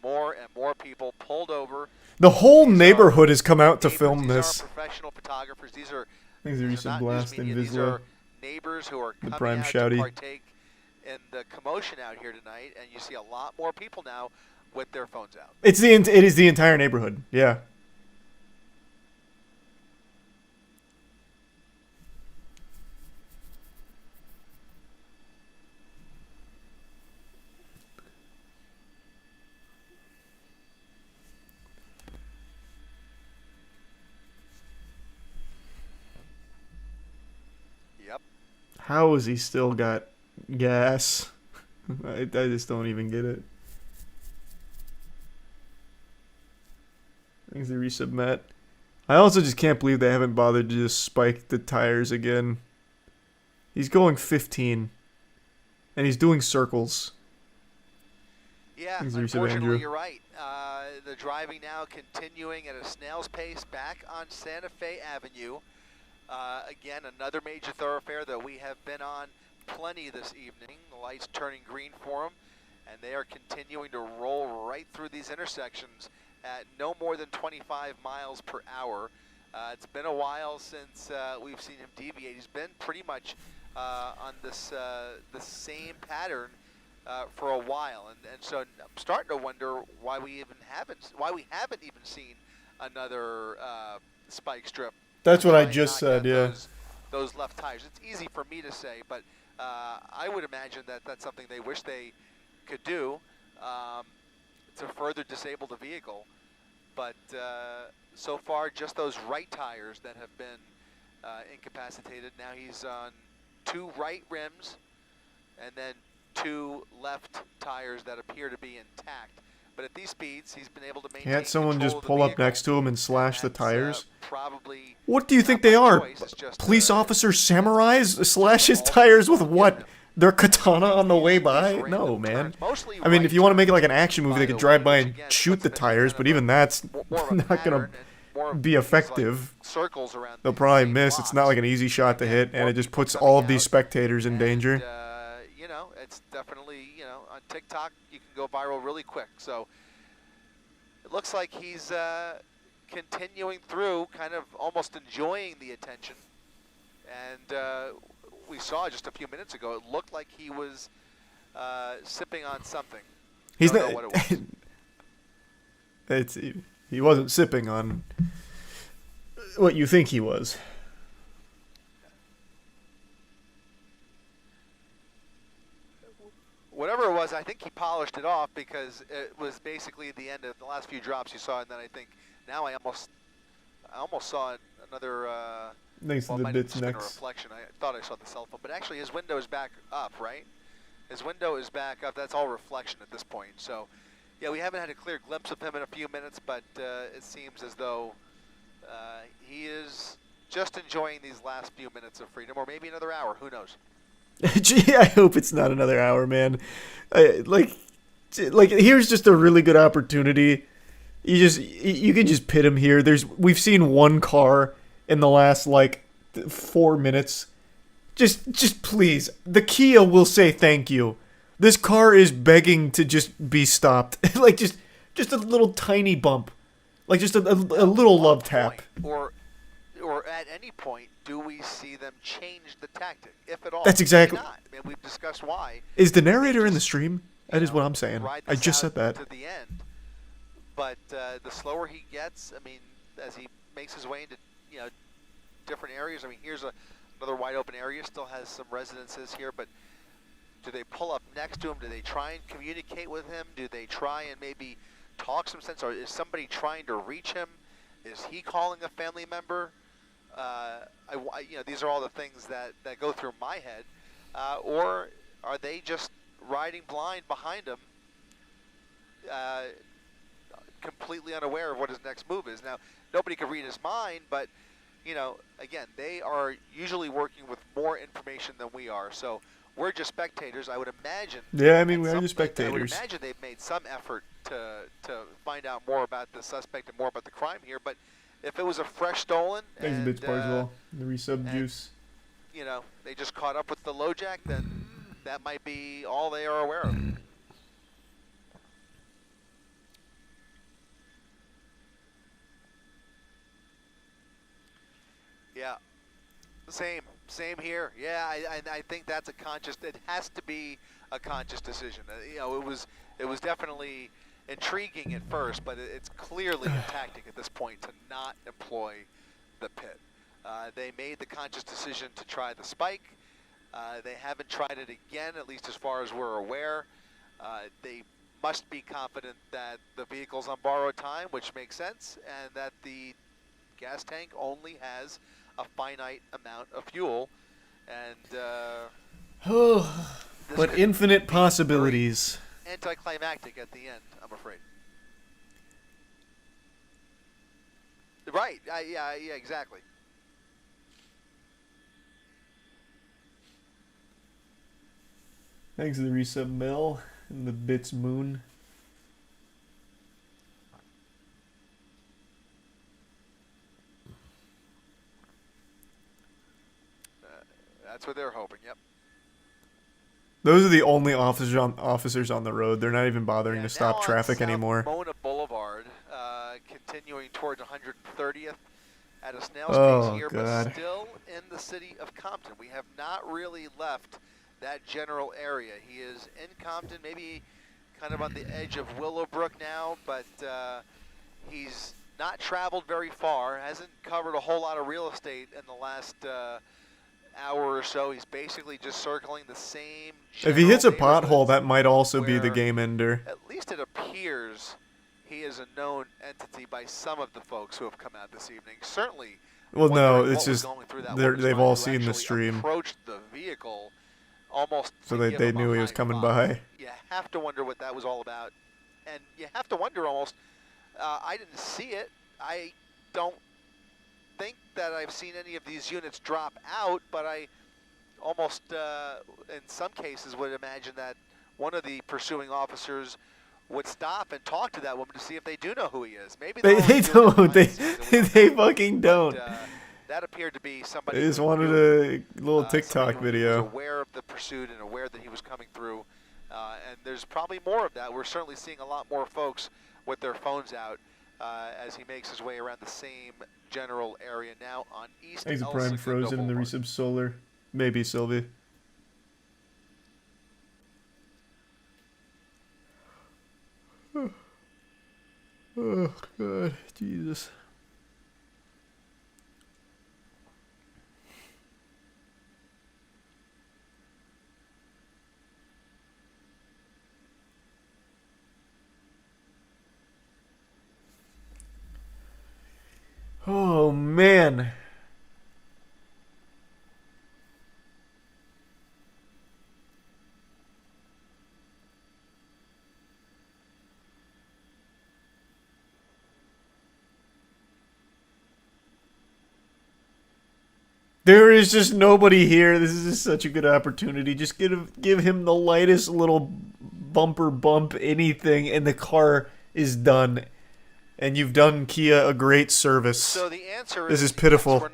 more and more people pulled over. The whole These neighborhood are has come out to neighbors. film These this. aren't professional photographers. These are Things are not recent news blast media. in These Vizsla. are neighbors who are coming Prime out Shouty. to partake in the commotion out here tonight, and you see a lot more people now with their phones out. It is the entire neighborhood. Yeah. Yep. How has he still got gas? I just don't even get it. Thanks to resubmit. I also just can't believe they haven't bothered to just spike the tires again. He's going 15. And he's doing circles. Yeah, Thanks to resub, unfortunately, Andrew. you're right. The driving now continuing at a snail's pace back on Santa Fe Avenue. Again, another major thoroughfare that we have been on plenty this evening. The lights turning green for them, and they are continuing to roll right through these intersections at no more than 25 miles per hour. It's been a while since we've seen him deviate. He's been pretty much on this the same pattern for a while, and so I'm starting to wonder why we haven't even seen another spike strip. That's what I Try and just knock out said, yeah. those left tires. It's easy for me to say, but I would imagine that that's something they wish they could do to further disable the vehicle. But so far, just those right tires that have been incapacitated. Now he's on 2 right rims and then 2 left tires that appear to be intact. But at these speeds, he's been able to maintain Can't someone control just of the pull up vehicle, next to him and slash the that's, tires? Probably What do you think not they by are? choice, it's just, Police officer samurais? Slash his all tires with the what? given. Their katana on the way These by? random No, man. turns, mostly I mean, right if you want to make it turns, like an action movie, by they the could drive way, by which and again shoot puts the them in tires, kind but of even that's more of a not going pattern to and more of be these, effective. like, circles around They'll the probably same miss. It's not blocks. like an easy shot to Again, hit, and more it just people puts coming all of these out, spectators in danger. and, you know, it's definitely, you know, on TikTok you can go viral really quick. So it looks like he's continuing through, kind of almost enjoying the attention. And we saw just a few minutes ago, it looked like he was sipping on something. He's Don't not. know what it was. He wasn't sipping on what you think he was. Whatever it was, I think he polished it off because it was basically the end of the last few drops you saw, and then I think now I almost saw another. Thanks Well, to it the might have bits just been a next. reflection. I thought I saw the cell phone, but actually his window is back up, right? His window is back up. That's all reflection at this point. So, yeah, we haven't had a clear glimpse of him in a few minutes, but it seems as though he is just enjoying these last few minutes of freedom, or maybe another hour. Who knows? Gee, I hope it's not another hour, man. Like, here's just a really good opportunity. You can just pit him here. We've seen one car in the last 4 minutes. Just please, the Kia will say thank you. This car is begging to just be stopped. just a little tiny bump, just a little love tap. Or at any point, do we see them change the tactic, if at all? That's exactly. Maybe not. I mean, we've discussed why. Is the narrator in the stream? That is what I'm saying. Ride I this just out said that. to the end. But the slower he gets, I mean, as he makes his way into different areas. I mean, here's another wide open area. Still has some residences here, but do they pull up next to him? Do they try and communicate with him? Do they try and maybe talk some sense? Or is somebody trying to reach him? Is he calling a family member? These are all the things that go through my head. Or are they just riding blind behind him, completely unaware of what his next move is? Now, nobody can read his mind, but, again, they are usually working with more information than we are. So we're just spectators, I would imagine. Yeah, I mean, we are just spectators. I would imagine they've made some effort to find out more about the suspect and more about the crime here. But if it was a fresh stolen, Thanks and, bits, Barzwell. The resub juice. They just caught up with the LoJack, then that might be all they are aware of. Yeah, same here. Yeah, I think that's a conscious. It has to be a conscious decision. It was definitely intriguing at first, but it's clearly a tactic at this point to not employ the pit. They made the conscious decision to try the spike. They haven't tried it again, at least as far as we're aware. They must be confident that the vehicle's on borrowed time, which makes sense, and that the gas tank only has a finite amount of fuel. And but infinite possibilities. Anticlimactic at the end, I'm afraid. Right. Yeah, exactly. Thanks to the resub Mel and the Bits Moon. That's what they're hoping. Yep. Those are the only officers on the road. They're not even bothering to stop now traffic on South anymore. Mona Boulevard, continuing towards 130th at a snail's pace Oh, here, God. but still in the city of Compton. We have not really left that general area. He is in Compton, maybe kind of on the edge of Willowbrook now, but he's not traveled very far, hasn't covered a whole lot of real estate in the last hour or so. He's basically just circling the same If he hits a general pothole, neighborhoods that might also be the where game ender. at least it appears he is a known entity by some of the folks who have come out this evening. Certainly, Well, no, wondering it's what was just going through that woman's they've mind all who seen the actually stream, approached the vehicle almost so to they give they him a knew he was high coming five. by. You have to wonder what that was all about, and you have to wonder almost. I didn't see it. I don't think that I've seen any of these units drop out, but I almost, in some cases, would imagine that one of the pursuing officers would stop and talk to that woman to see if they do know who he is. Maybe They they're don't. doing They that behind the scenes and we don't they know. fucking don't. But, that appeared to be somebody They just who wanted knew, a little somebody TikTok who video. was aware of the pursuit and aware that he was coming through. And there's probably more of that. We're certainly seeing a lot more folks with their phones out as he makes his way around the same general area now on East Thanks to El Prime Segundo Frozen and the Boulevard. resub Solar. Maybe Sylvie. Oh, God. Jesus. Oh, man. There is just nobody here. This is just such a good opportunity. Just give him the lightest little bumper bump, anything, and the car is done. And you've done Kia a great service. So the answer This is yes, pitiful. we're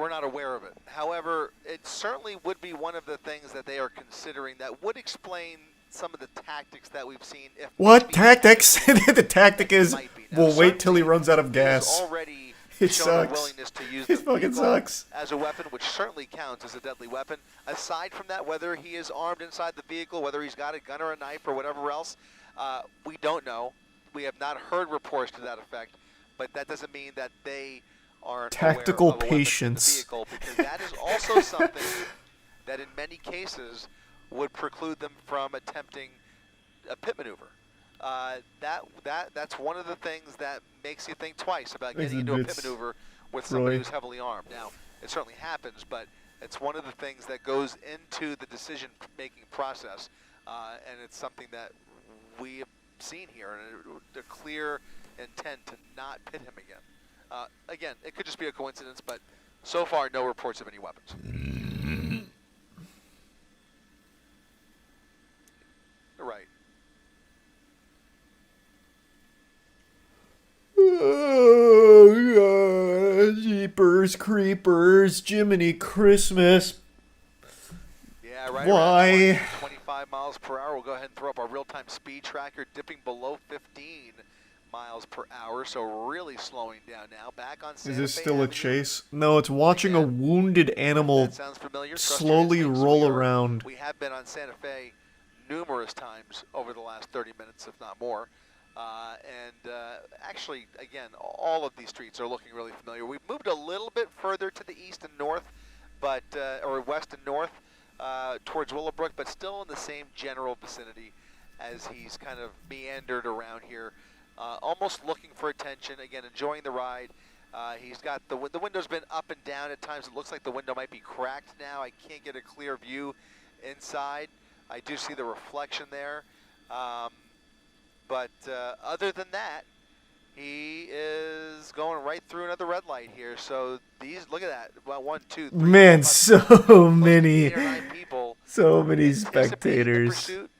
not aware of it. However, it certainly would be one of the things that they are considering that would explain some of the tactics that we've seen. If What maybe tactics? The tactic is might be. Now, we'll wait till he certainly runs out of he has gas. already It shown sucks. a willingness to use It the fucking vehicle sucks. as a weapon, which certainly counts as a deadly weapon. Aside from that, whether he is armed inside the vehicle, whether he's got a gun or a knife or whatever else, we don't know. We have not heard reports to that effect, but that doesn't mean that they aren't Tactical aware of a weapon in the patience. vehicle, because that is also something that in many cases would preclude them from attempting a pit maneuver. That's one of the things that makes you think twice about Thanks getting to into a Bits, pit maneuver with somebody Roy. who's heavily armed. Now, it certainly happens, but it's one of the things that goes into the decision-making process, and it's something that we have seen here, and a clear intent to not pit him again. Again, it could just be a coincidence, but so far, no reports of any weapons. Right. Oh, God. Jeepers creepers, Jiminy Christmas. Yeah, right. Why? Around 25 miles per hour. We'll go ahead and throw up our real-time speed tracker, dipping below 15 miles per hour, so really slowing down now. Back on Santa Is this Fe still a Avenue. chase? No, it's watching a Again, wounded animal that sounds familiar. Trust your slowly instincts. roll around. We have been on Santa Fe numerous times over the last 30 minutes, if not more. Actually, again, all of these streets are looking really familiar. We've moved a little bit further to the east and north, but or west and north towards Willowbrook, but still in the same general vicinity as he's kind of meandered around here, almost looking for attention. Again, enjoying the ride. He's got the window's been up and down at times. It looks like the window might be cracked now. I can't get a clear view inside. I do see the reflection there. But other than that, He is going right through another red light here. So look at that. Well, 1, 2, 3, Man, 4, 5, 6, so 7, close to many, 8 or 9 people so many anticipating the spectators. pursuit,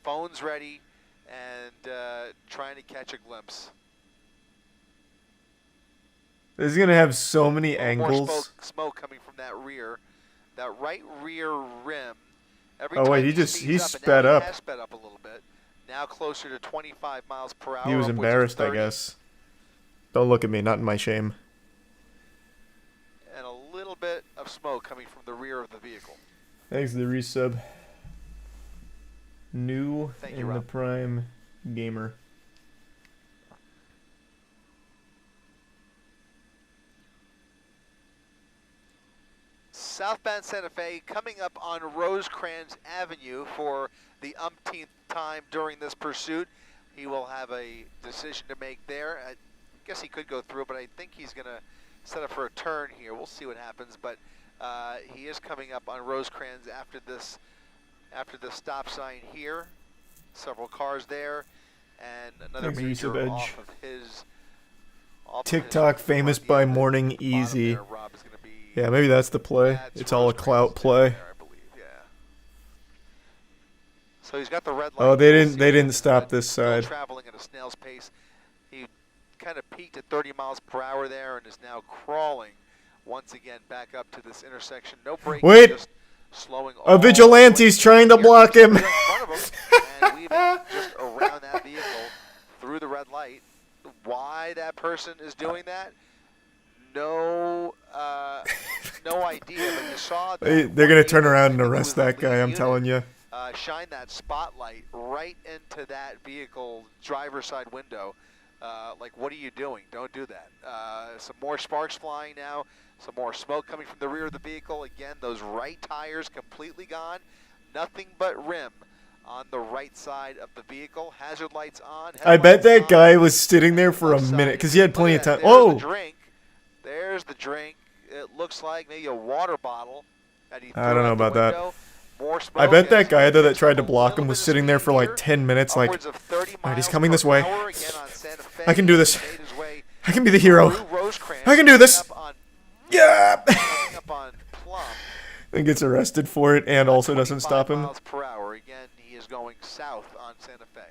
phones ready, and trying to catch a glimpse. This is gonna have so many A little more angles. smoke coming from that right rear rim. Every Oh wait, time he speeds sped now up. He has sped up a little bit. Now closer to 25 miles per hour. He was upwards of embarrassed, I 30. guess. Don't look at me, not in my shame. And a little bit of smoke coming from the rear of the vehicle. Thanks to the resub. New Thank you, in the Rob. Prime Gamer. Southbound Santa Fe coming up on Rosecrans Avenue for the umpteenth time during this pursuit. He will have a decision to make there. I guess he could go through, but I think he's going to set up for a turn here. We'll see what happens, but he is coming up on Rosecrans after the stop sign here. Several cars there, and another Thanks, major Resub off Edge. of his off of TikTok his famous front. by The morning bottom easy. there, Rob, is gonna be, Yeah, maybe that's the play. that's It's all a Rosecrans clout play. there, I believe, yeah. So he's got the red light. Oh, they We'll didn't. see They what didn't happens, stop but this still side. traveling at a snail's pace. He kind of peaked at 30 miles per hour there and is now crawling once again back up to this intersection. No braking, Wait! just slowing. A vigilante's trying to block him. In front of him and weaving just around that vehicle through the red light. Why that person is doing that? No idea. But you saw that They're gonna turn unit, around I and think it arrest was the that guy. lead I'm unit, telling you. shine that spotlight right into that vehicle driver's side window. Like, what are you doing? Don't do that. Some more sparks flying now. Some more smoke coming from the rear of the vehicle. Again, those right tires completely gone. Nothing but rim on the right side of the vehicle. Hazard lights on. I bet headlights that on. guy was sitting there for a Left side, minute because he had plenty of look time. at that. There's Oh, the drink. There's the drink. It looks like maybe a water bottle that he threw I don't know out the about that. window. More smoke I bet that as guy though that picks tried up to a block little him bit was of sitting there speed for like here. 10 minutes. Like, Upwards of 30 alright, he's miles coming per this way. hour again on Santa Fe. I can do this. Made his way I can be the hero. through Rosecrans, I can do this. coming up on- Yeah. coming up on Plum. And gets arrested for it and also doesn't 25 stop him. miles per hour. Again, he is going south on Santa Fe.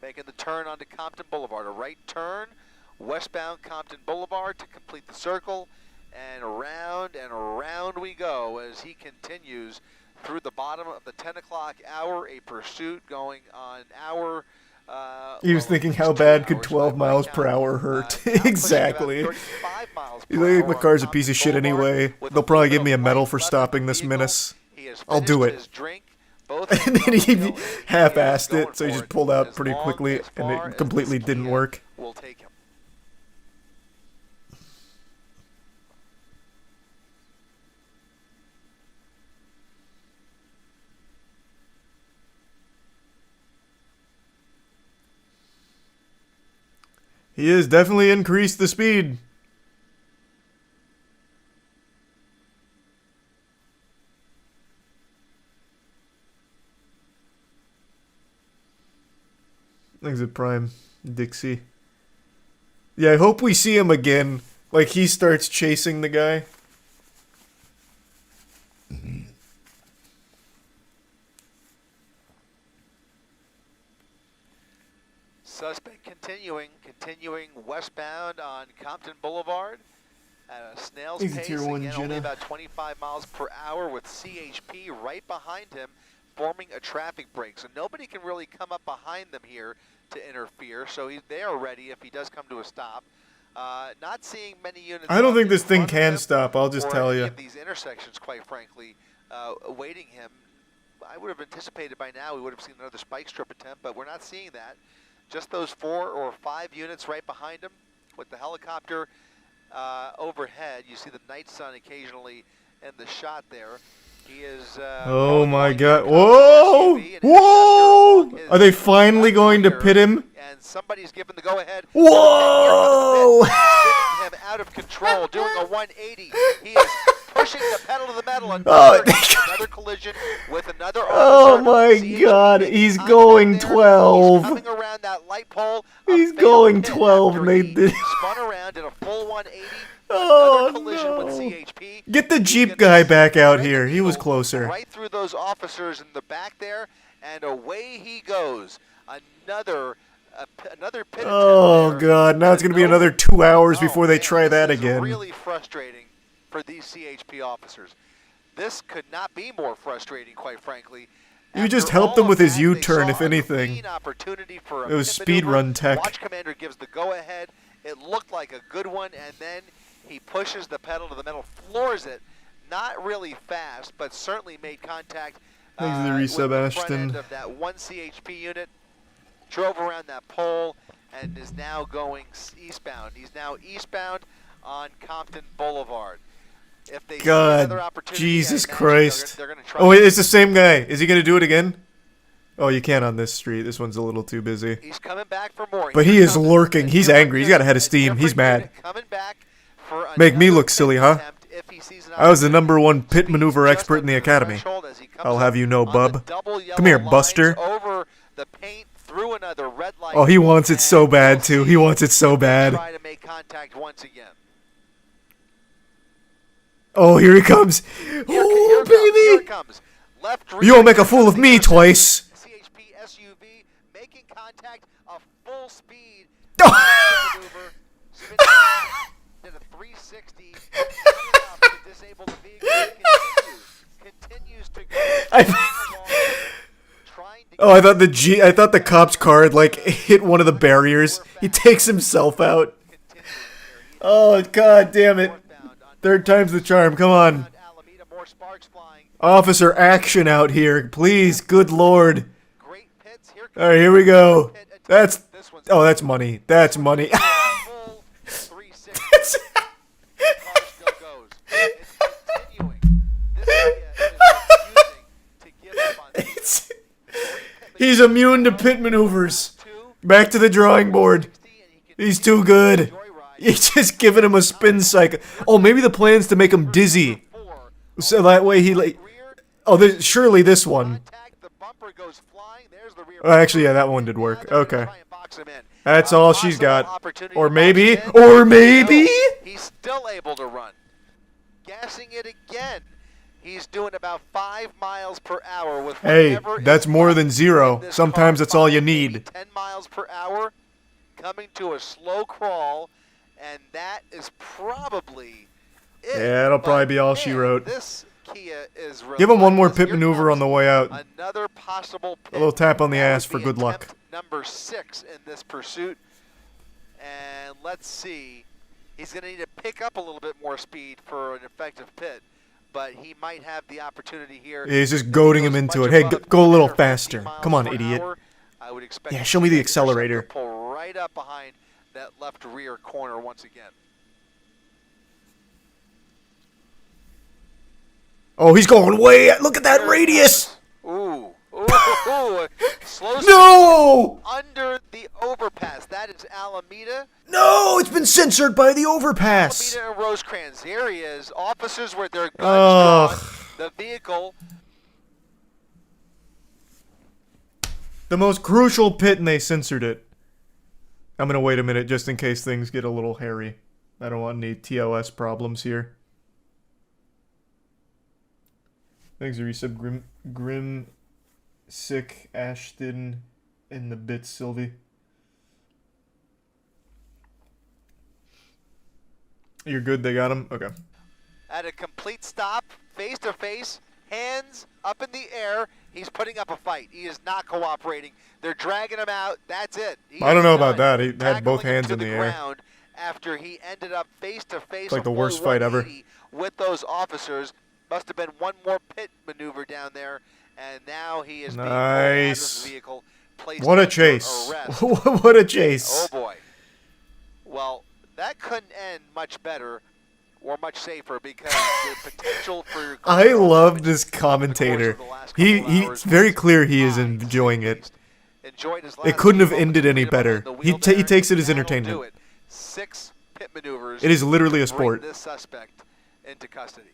Making the turn onto Compton Boulevard. A right turn, westbound Compton Boulevard to complete the circle. And around we go as he continues through the bottom of the 10 o'clock hour. A pursuit going on hour. He was well, thinking, at how least 2 bad could hours 12 by my miles per count. hour hurt? Now pushing Exactly. about 35 miles He's per like, hour my on car's a Compton piece of shit Boulevard anyway. with a They'll probably little give me bit a of medal light for left in stopping the this vehicle. menace. He has I'll do finished it. his drink. Both And then he hands on the wheel. half-assed He is it, so he going just for pulled it out as pretty long, quickly, as and far it as completely this didn't can work. will take him. He has definitely increased the speed. Exit Prime, Dixie. Yeah, I hope we see him again. Like, he starts chasing the guy. Suspect continuing westbound on Compton Boulevard at a snail's He's a pace. tier 1 Again, only Jenna. about 25 miles per hour with CHP right behind him, forming a traffic break. So nobody can really come up behind them here to interfere. So they are ready if he does come to a stop. Not seeing many units. I don't up think in this thing front of can him stop, I'll just or tell any you. of these intersections, quite frankly, awaiting him. I would have anticipated by now we would have seen another spike strip attempt, but we're not seeing that. Just those 4 or 5 units right behind him with the helicopter overhead. You see the night sun occasionally in the shot there. He is. Oh my going god. here comes Whoa! an SUV, an Whoa! interceptor along his Are they finally going to rear, pit him? And somebody's given the go-ahead. Whoa! Spinning him out of control, doing a 180. He is pushing the pedal to the metal. Another collision with another officer. Oh my CHP god, making he's contact going there. 12. He's coming around on that light pole. He's going 12, and they he did. spun around, did a full 180. Oh, Another collision with no. CHP. Get the He's Jeep gonna guy back out thread the here. He was needle closer. Right through those officers in the back there, and away he goes. Another pit Oh, attempt there. God. Now it's going to be No- another 2 hours Oh, before they man, try that this is again. really frustrating for these CHP officers. This could not be more frustrating, quite frankly. You just After helped all him with of his that, U-turn, they if saw a anything. clean opportunity for a It was pit speed maneuver. run tech. Watch Commander gives the go-ahead. It looked like a good one, and then he pushes the pedal to the metal, floors it. Not really fast, but certainly made contact Thanks to the with resub, the front Ashton. end of that one CHP unit. Drove around that pole and is now going eastbound. He's now eastbound on Compton Boulevard. If they see another God, opportunity, Jesus I imagine Christ. they're gonna try Oh, wait, it's the same guy. Is he going to do it again? Oh, you can't on this street. This one's a little too busy. He's coming back for more. But Here he is comes lurking. He's different angry. He's got a head of unit, steam. He's different mad. unit coming back for Make me another look silly, pit huh? attempt if he sees an I was the opportunity. #1 pit Speed's maneuver just expert in the under academy. threshold as he comes I'll up have you know, on the bub. double yellow Come here, lines Buster. Over the paint, through another red light. Oh, he wants it so and bad, we'll too. see He wants it so if they bad. Try to make contact once again. Oh, here he comes. Here Oh, it comes. Here baby. it comes. Left rear You won't make a comes fool of the me intersection. twice. CHP SUV making contact of full speed. Oh. Maneuver, spinning did a 360. Enough to disable the vehicle. Continues to go. Trying to Oh, I thought the cop's car had, like, hit one of the barriers. He takes himself out. Oh, God damn it. Third time's the charm. Come on. More sparks flying. Officer action out here. Please, good lord. Great pits. Here All right, here we go. pit attempt. That's... This one's Oh, that's money. That's money. full 360. Car still goes. It's continuing. This area is refusing to give up on this. He's immune to pit maneuvers. Two, Back to the drawing board. 60, and he can He's too good. joyride. You're just giving him a spin cycle. Oh, maybe the plan's to make him dizzy. Four. So that way he, like... Rear Oh, surely this one. contact. The bumper goes flying. There's the rear. Oh, actually, yeah, that one did Now work. they're gonna Okay. try and box him in. That's A all she's possible got. opportunity Or to box maybe... him in. Or maybe... No, he's still able to run. Gassing it again. He's doing about 5 miles per hour with Hey, whatever is that's more left than in zero. this Sometimes car. that's all you 5, maybe need. 10 miles per hour, coming to a slow crawl, and that is probably it. Yeah, it'll But, probably be all she man, wrote. This Kia is Give him one more relentless. pit Here maneuver on comes the way out. Another possible pit. A little tap on the That ass would for be good luck. attempt number 6 in this pursuit. And let's see. He's going to need to pick up a little bit more speed for an effective pit, but he might have the opportunity here. He's just If he goading goes him into much it. Hey, above go a little 10 or 15 faster. miles Come on, per idiot. hour, I would expect Yeah, to show me see the that interceptor accelerator. pull right up behind that left rear corner once again. Oh, he's going way... Look at that radius! Ooh. Ooh. Slow No! under the overpass. That is Alameda. No! It's been censored by the overpass! Alameda and Rosecrans. Here he is. Officers with their guns Ugh. drawn. The vehicle. The most crucial pit, and they censored it. I'm gonna wait a minute just in case things get a little hairy. I don't want any TOS problems here. Thanks, Resub. Grim, Sick, Ashton, and the bits, Sylvie. You're good, they got him? Okay. At a complete stop, face to face, hands up in the air. He's putting up a fight. He is not cooperating. They're dragging him out. That's it. He I don't is know about done. that. He had Tackling both him hands to in the air. ground after he ended up face to face. It's like the worst fight ever. With those officers. Must have been one more pit maneuver down there, and now he is being pulled out of his vehicle. Placed What a under chase. arrest. What a chase. Oh boy. Well, that couldn't end much better or much safer because the potential for I love damage this over the course commentator. of the last couple of He's hours very was clear he is high, enjoying to say the it. least. Enjoyed his It last couldn't have few ended moments any freedom better. behind the He wheel there. takes it as That'll entertainment. do it. 6 pit maneuvers. It is literally to a sport. bring this suspect into custody.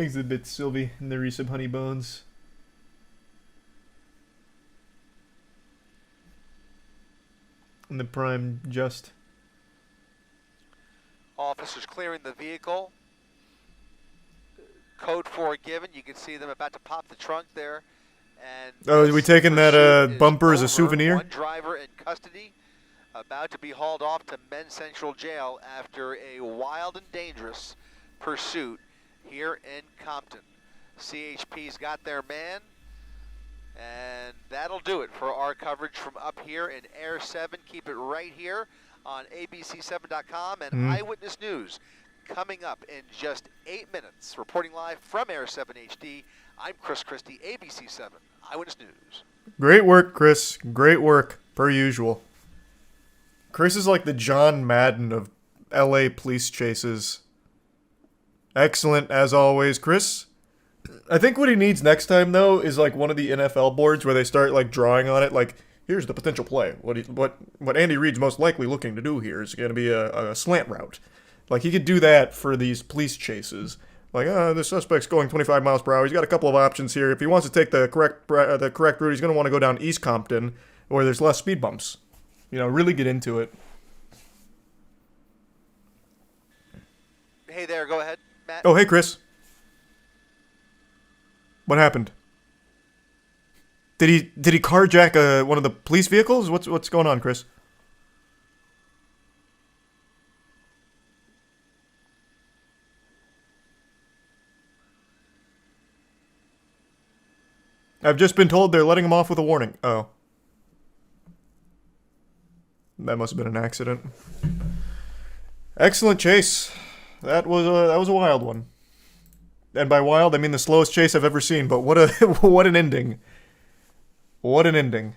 Exhibit Sylvie and the Reese of Honey Bones. And the Prime Just. Officers clearing the vehicle. Code 4 given. You can see them about to pop the trunk there. And oh, are we taking that bumper as a souvenir? One driver in custody, about to be hauled off to Men's Central Jail after a wild and dangerous pursuit here in Compton. CHP's got their man, and that'll do it for our coverage from up here in Air 7. Keep it right here on abc7.com and Eyewitness News. Coming up in just 8 minutes, reporting live from Air 7 HD, I'm Chris Christie, ABC7 Eyewitness News. Great work, Chris. Great work, per usual. Chris is like the John Madden of LA police chases. Excellent, as always, Chris. I think what he needs next time, though, is like one of the NFL boards where they start like drawing on it, like, here's the potential play. What Andy Reid's most likely looking to do here is going to be a slant route. Like, he could do that for these police chases. Like, the suspect's going 25 miles per hour. He's got a couple of options here. If he wants to take the correct route, he's going to want to go down East Compton, where there's less speed bumps. You know, really get into it. Hey there, go ahead, Matt. Oh, hey, Chris. What happened? Did he carjack one of the police vehicles? What's going on, Chris? I've just been told they're letting him off with a warning. Oh. That must have been an accident. Excellent chase. That was a wild one. And by wild, I mean the slowest chase I've ever seen, but what an ending. What an ending.